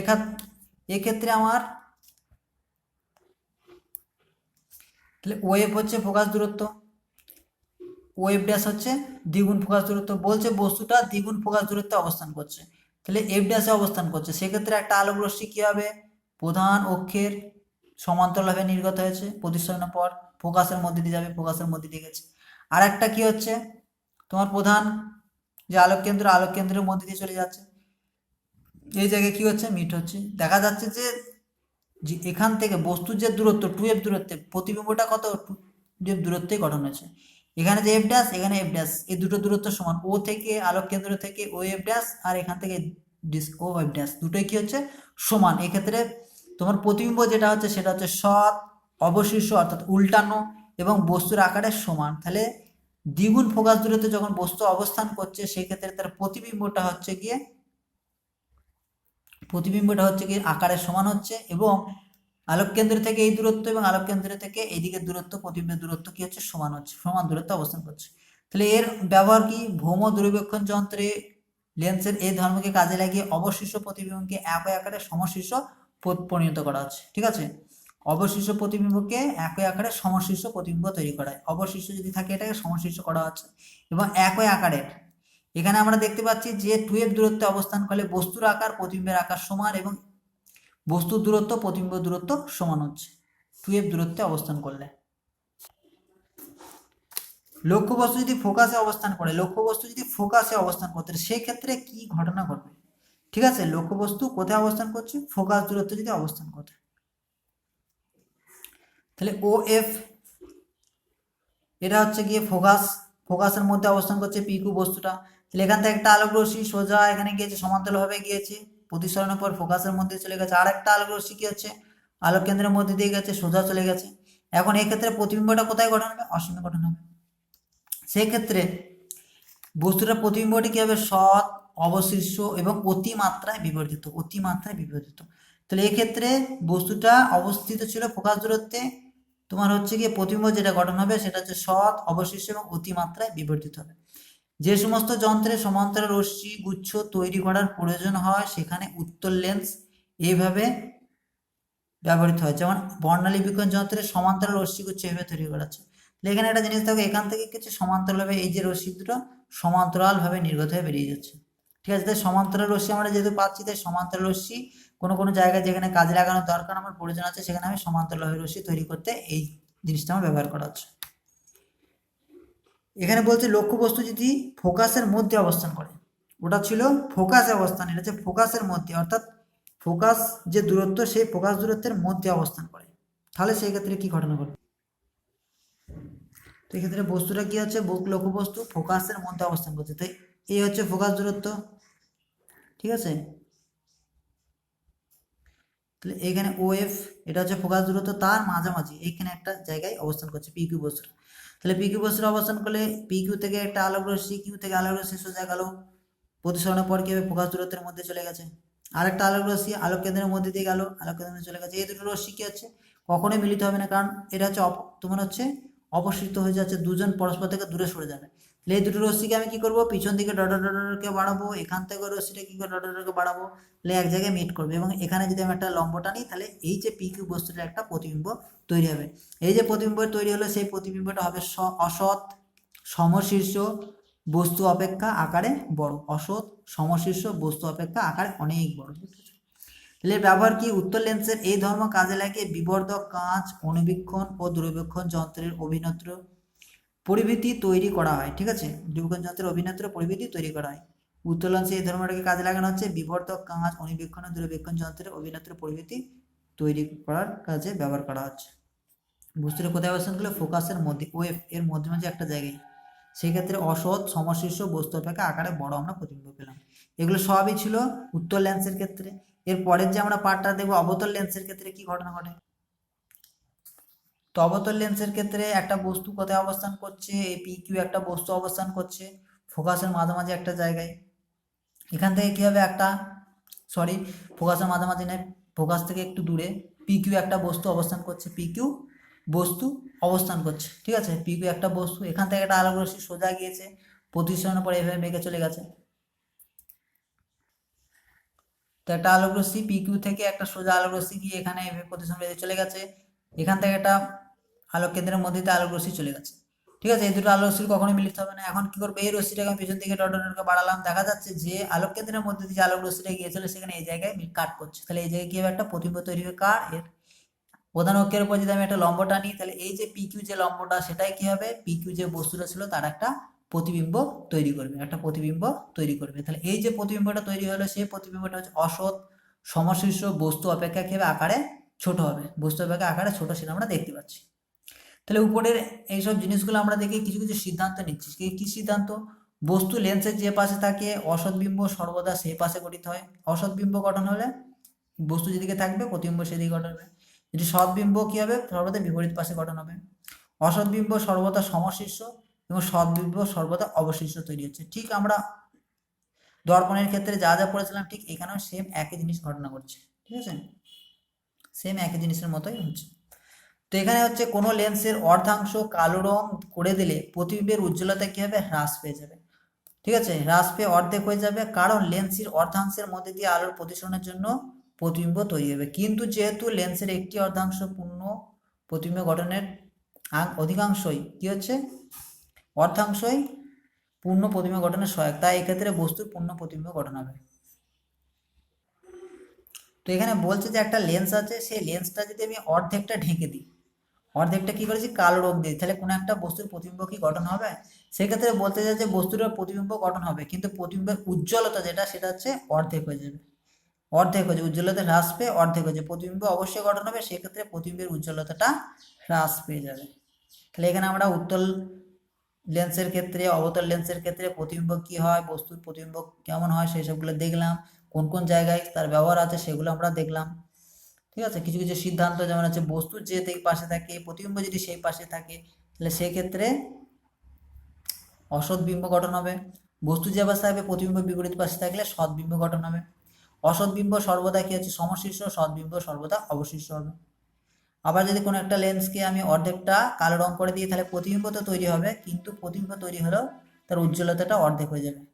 এক্ষেত্রে আমার তাহলে ও এফ হচ্ছে ফোকাস দূরত্ব, ও এফ ড্যাশ হচ্ছে দ্বিগুণ ফোকাস দূরত্ব, বলছে বস্তুটা দ্বিগুণ ফোকাস দূরত্বে অবস্থান করছে, তাহলে এফ ড্যাশে অবস্থান করছে, সেক্ষেত্রে একটা আলোক রশ্মি কি হবে, প্রধান অক্ষের সমান্তরালভাবে নির্গত হয়েছে, প্রতিসরণের পর ফোকাসের মধ্যে দিয়ে যাবে, ফোকাসের মধ্যে দিয়ে গেছে। আর একটা কি হচ্ছে, তোমার প্রধান যে আলোক কেন্দ্র, আলোক কেন্দ্রের মধ্যে দিয়ে চলে যাচ্ছে, এই জায়গায় কি হচ্ছে, মিট হচ্ছে। দেখা যাচ্ছে যে এখান থেকে বস্তুর যে দূরত্ব টু এফ দূরত্বে, প্রতিবিম্বটা কত, টু এফ দূরত্বে গঠন হয়েছে। এখানে যে এফ ড্যাশ, এখানে এফ ড্যাশ, এই দুটো দূরত্ব সমান, ও থেকে আলোক কেন্দ্র থেকে ও এফ ড্যাশ আর এখান থেকে ও এফ ড্যাশ, দুটোই কি হচ্ছে, সমান। এক্ষেত্রে তোমার প্রতিবিম্ব যেটা হচ্ছে সেটা হচ্ছে সৎ, অবশিষ্ট অর্থাৎ উল্টানো এবং বস্তুর আকারে সমান। তাহলে দ্বিগুণ ফোকাস দূরত্বে যখন বস্তু অবস্থান করছে সেক্ষেত্রে তার প্রতিবিম্বটা হচ্ছে গিয়ে আকারে সমান হচ্ছে এবং আলোক কেন্দ্র থেকে এই দূরত্ব এবং আলোক কেন্দ্র থেকে এইদিকে দূরত্ব, প্রতিবিম্বের দূরত্ব কি হচ্ছে, সমান হচ্ছে, সমান দূরত্বে অবস্থান করছে। তাহলে এর ব্যবহার কি, ভৌম দূরবীক্ষণ যন্ত্রে লেন্সের এই ধর্মকে কাজে লাগিয়ে অবশিষ্ট প্রতিবিম্বকে একই আকারে সমশীর্ষ পরিণত করা হচ্ছে। ঠিক আছে, অবশিষ্ট প্রতিবিম্বকে একই আকারে সমশীর্ষ প্রতিবিম্ব তৈরি করা হয়, অবশিষ্ট যদি থাকে এটাকে সমশীর্ষ করা হচ্ছে এবং একই আকারের। এখানে আমরা দেখতে পাচ্ছি যে টু এফ দূরত্বে অবস্থান করলে বস্তুর আকার প্রতিবিম্বের আকার সমান এবং বস্তুর দূরত্ব প্রতিবিম্ব দূরত্ব সমান হচ্ছে টু এফ দূরত্বে অবস্থান করলে। লক্ষ্যবস্তু যদি ফোকাসে অবস্থান করতে সেই ক্ষেত্রে কি ঘটনা ঘটবে। ঠিক আছে, লক্ষ্যবস্তু কোথায় অবস্থান করছে, ফোকাস দূরত্বে যদি অবস্থান করতে, তাহলে ও এফ এটা হচ্ছে গিয়ে ফোকাসের মধ্যে অবস্থান করছে পিকিউ বস্তুটা। তাহলে এখান থেকে একটা আলোক রশ্মি সোজা এখানে গিয়েছে, সমান্তরালভাবে গিয়েছে, প্রতিসরণের পর ফোকাসের মধ্যে চলে গেছে। আর একটা আলোক রশ্মি কি হচ্ছে, আলোক কেন্দ্রের মধ্যে দিয়ে গেছে, সোজা চলে গেছে। এখন এই ক্ষেত্রে প্রতিবিম্বটা কোথায় গঠন হবে, অসীমে গঠন হবে। সেই ক্ষেত্রে বস্তুটার প্রতিবিম্বটি কি হবে, সৎ, অবশিষ্ট এবং অতিমাত্রায় বিবর্ধিত, অতিমাত্রায় বিবর্ধিত। তাহলে এক্ষেত্রে বস্তুটা অবস্থিত ছিল ফোকাস দূরত্বে, তোমার হচ্ছে গিয়ে প্রতিবিম্ব যেটা গঠন হবে সেটা হচ্ছে সৎ, অবশিষ্ট এবং অতিমাত্রায় বিবর্ধিত হবে। যে সমস্ত যন্ত্রে সমান্তরাল রশ্মি গুচ্ছ তৈরি করার প্রয়োজন হয় সেখানে উত্তর লেন্স এইভাবে ব্যবহৃত হয়। যেমন বর্ণালী বিকিরণ যন্ত্রে সমান্তরাল রশ্মিগুচ্ছ এভাবে তৈরি করা হচ্ছে। এখানে একটা জিনিস থাকবে, এখান থেকে কিছু সমান্তরালভাবে এই যে রশ্মি দুটো সমান্তরালভাবে নির্গত হয়ে বেরিয়ে যাচ্ছে। ঠিক আছে, তাই সমান্তরাল রশ্মি আমরা যেহেতু পাচ্ছি, তাই সমান্তরাল রশ্মি কোনো কোনো জায়গায় যেখানে কাজে লাগানোর দরকার আমার প্রয়োজন আছে সেখানে আমি সমান্তরালভাবে রশ্মি তৈরি করতে এই জিনিসটা আমার ব্যবহার করা হচ্ছে। এখানে বলছে লক্ষ্য বস্তু যদি ফোকাসের মধ্যে অবস্থান করে, ওটা ছিল ফোকাসে অবস্থান, এটা হচ্ছে ফোকাসের মধ্যে, অর্থাৎ ফোকাস যে দূরত্ব সেই ফোকাস দূরত্বের মধ্যে অবস্থান করে, তাহলে সেই ক্ষেত্রে কি ঘটনা ঘটবে। তো এক্ষেত্রে বস্তুটা কি হচ্ছে, লক্ষ্য বস্তু ফোকাসের মধ্যে অবস্থান করছে, তাই এই হচ্ছে ফোকাস দূরত্ব। ঠিক আছে, তাহলে এখানে ও এফ এটা হচ্ছে ফোকাস দূরত্ব, তার মাঝামাঝি এখানে একটা জায়গায় অবস্থান করছে পিকিউ বস্তুটা। তাহলে পিকিউ বস্তুর অবস্থান করলে পিকিউ থেকে একটা আলোক রশ্মি, কিউ থেকে আলোক রশ্মি সোজা গেল, প্রতিসরণের পর কি হবে, ফোকাস দূরত্বের মধ্যে চলে গেছে। আরেকটা আলোক রশ্মি আলোক কেন্দ্রের মধ্যে দিয়ে গেল, আলোক কেন্দ্রে চলে গেছে। এই দুটো রশ্মি কি হচ্ছে, কখনোই মিলিত হবে না, কারণ এটা হচ্ছে তোমার হচ্ছে অপসৃত হয়ে যাচ্ছে, দুজন পরস্পর থেকে দূরে সরে যাবে। এই দুটো রশ্মিকে আমি কি করবো, পিছন দিকে ডটকে বাড়াবো, এখান থেকে রশ্মিটা কি করে ডটকে বাড়াবো, তাহলে এক জায়গায় মিট করবে। এবং এখানে যদি আমি একটা লম্বটা নিই, তাহলে এই যে পিকিউ বস্তুটার একটা প্রতিবিম্ব তৈরি হবে। এই যে প্রতিবিম্ব তৈরি হলো, সেই প্রতিবিম্বটা হবে অসৎ, সমশীর্ষ বস্তু অপেক্ষা আকারে বড়, অসৎ সমশীর্ষ বস্তু অপেক্ষা আকারে অনেক বড়। তাহলে ব্যবহার কি, উত্তর লেন্সের এই ধর্ম কাজে লাগিয়ে বিবর্ধক কাঁচ, অনুবীক্ষণ ও দূরবীক্ষণ যন্ত্রের অভিনত্র পরিভীতি তৈরি করা হয়। ঠিক আছে, দূরবীক্ষণ যন্ত্রের অভিনত্র পরিভীতি তৈরি করা হয়। উত্তর লেন্সে এই ধর্মটাকে কাজে লাগানো হচ্ছে বিবর্ধক কাঁচ, অনুবীক্ষণ ও দূরবীক্ষণ যন্ত্রের অভিনত্র পরিভীতি তৈরি করার কাজে ব্যবহার করা হচ্ছে। বস্তুটা কোথায় অবস্থান করলে, ফোকাসের মধ্যে, ওএফ এর মধ্যে মাঝে একটা জায়গায়, সেক্ষেত্রে অসৎ সমশীর্ষ বস্তু অপেক্ষা আকারে বড় আমরা প্রতিবিম্ব পেলাম। এগুলো সবই ছিল উত্তর লেন্সের ক্ষেত্রে। এর পরের যে আমরা পার্টটা দেখবো অবতল লেন্সের ক্ষেত্রে কি ঘটনা ঘটে। তো অবতল লেন্সের ক্ষেত্রে একটা বস্তু কোথায় অবস্থান করছে, এই পি কিউ একটা বস্তু অবস্থান করছে ফোকাসের মাঝামাঝি একটা জায়গায়। এখান থেকে কি হবে, একটা ফোকাসের মাঝামাঝি নেই, ফোকাস থেকে একটু দূরে পি কিউ একটা বস্তু অবস্থান করছে, পি কিউ বস্তু অবস্থান করছে। ঠিক আছে, পি কিউ একটা বস্তু, এখান থেকে একটা আলোক রশ্মি সোজা গিয়েছে, প্রতিসরণের পরে এভাবে বেঁকে চলে গেছে। তো একটা আলোক রশ্মি পি কিউ থেকে একটা সোজা আলোক রশ্মি গিয়ে এখানে এভাবে প্রতিসরণ বেঁধে চলে গেছে। এখান থেকে একটা আলোক কেন্দ্রের মধ্যে দিয়ে আলোক রশ্মি চলে গেছে। ঠিক আছে, এই দুটো আলোক রশ্মি কখনোই মিলিত হবে না। এখন কি করবো, এই রশ্মিটাকে আমি পেছন দিকে ডটকে বাড়ালাম, দেখা যাচ্ছে যে আলোক কেন্দ্রের মধ্যে দিয়ে যে আলোক রশ্মিটা গিয়েছিল সেখানে এই জায়গায় কাট করছে। তাহলে এই জায়গায় কি হবে, একটা প্রতিবিম্ব তৈরি হবে কার, এর প্রধান অক্ষের উপর যদি আমি একটা লম্ব টানি, তাহলে এই যে পিকিউ যে লম্বটা সেটাই কি হবে, পিকিউ যে বস্তুটা ছিল তার একটা প্রতিবিম্ব তৈরি করবে, একটা প্রতিবিম্ব তৈরি করবে। তাহলে এই যে প্রতিবিম্বটা তৈরি হলো, সেই প্রতিবিম্বটা হচ্ছে অসৎ সমশীর্ষ বস্তু অপেক্ষা কি হবে, আকারে ছোট হবে, বস্তু অপেক্ষা আকারে ছোট, সেটা আমরা দেখতে পাচ্ছি। তাহলে উপরের এইসব জিনিসগুলো আমরা দেখে কিছু কিছু সিদ্ধান্ত নিচ্ছি। কি সিদ্ধান্ত, বস্তু লেন্সের যে পাশে থাকে অসৎ বিম্ব সর্বদা সেই পাশে গঠিত হয়। অসৎ বিম্ব গঠন হলে বস্তু যেদিকে থাকবে প্রতিবিম্ব সেদিকে গঠন হবে। যদি সৎ বিম্ব কি হবে, সর্বদা বিপরীত পাশে গঠন হবে। অসৎ বিম্ব সর্বদা সমশীর্ষ এবং সৎ বিম্ব সর্বদা অবশীর্ষ তৈরি হচ্ছে। ঠিক আমরা দর্পণের ক্ষেত্রে যা যা পড়েছিলাম, ঠিক এখানেও সেম একই জিনিস ঘটনা ঘটছে। ঠিক আছে, সেম একই জিনিসের মতোই হচ্ছে। তো এখানে হচ্ছে কোনো লেন্সের অর্ধাংশ কালো রং করে দিলে প্রতিবিম্বের উজ্জ্বলতা কি হবে, হ্রাস পেয়ে যাবে। ঠিক আছে, হ্রাস পেয়ে অর্ধেক হয়ে যাবে, কারণ লেন্সের অর্ধাংশের মধ্যে দিয়ে আলোর প্রতিসরণের জন্য প্রতিবিম্ব তৈরি হবে। কিন্তু যেহেতু লেন্সের একটি অর্ধাংশ পূর্ণ প্রতিবিম্ব গঠনের অধিকাংশই কি হচ্ছে, অর্ধাংশই পূর্ণ প্রতিবিম্ব গঠনের সহায়ক, তাই এক্ষেত্রে বস্তুর পূর্ণ প্রতিবিম্ব গঠন হবে। তো এখানে বলছে যে একটা লেন্স আছে, সেই লেন্সটা যদি আমি অর্ধেকটা ঢেকে দিই, অর্ধেকটা কি করেছি কালো রং দিয়ে, তাহলে কোনো একটা বস্তুর প্রতিবিম্ব কি গঠন হবে, সেক্ষেত্রে বলতে যায় যে বস্তুটার প্রতিবিম্ব গঠন হবে, কিন্তু প্রতিবিম্বের উজ্জ্বলতা যেটা সেটা হচ্ছে অর্ধেক হয়ে যাবে, অর্ধেক হয়ে যাবে, উজ্জ্বলতা হ্রাস পেয়ে অর্ধেক হয়ে যাবে। প্রতিবিম্ব অবশ্যই গঠন হবে, সেক্ষেত্রে প্রতিবিম্বের উজ্জ্বলতাটা হ্রাস পেয়ে যাবে। তাহলে এখানে আমরা উত্তর লেন্সের ক্ষেত্রে, অবতল লেন্সের ক্ষেত্রে প্রতিবিম্ব কি হয়, বস্তুর প্রতিবিম্ব কেমন হয়, সেই সবগুলো দেখলাম। কোন কোন জায়গায় তার ব্যবহার আছে সেগুলো আমরা দেখলাম। ঠিক আছে, কিছু কিছু সিদ্ধান্ত যেমন হচ্ছে বস্তুর যে পাশে থাকে, প্রতিবিম্ব যদি সেই পাশে থাকে, তাহলে সেক্ষেত্রে অসৎ বিম্ব গঠন হবে। বস্তু যে পাশে থাকবে, প্রতিবিম্ব বিপরীত পাশে থাকলে সৎ বিম্ব গঠন হবে। অসৎ বিম্ব সর্বদা কি হচ্ছে, সমশীর্ষ, সৎ বিম্ব সর্বদা অবশীর্ষ হবে। আবার যদি কোনো একটা লেন্সকে আমি অর্ধেকটা কালো রং করে দিই, তাহলে প্রতিবিম্ব তো তৈরি হবে, কিন্তু প্রতিবিম্ব তৈরি হলেও তার উজ্জ্বলতাটা অর্ধেক হয়ে যাবে।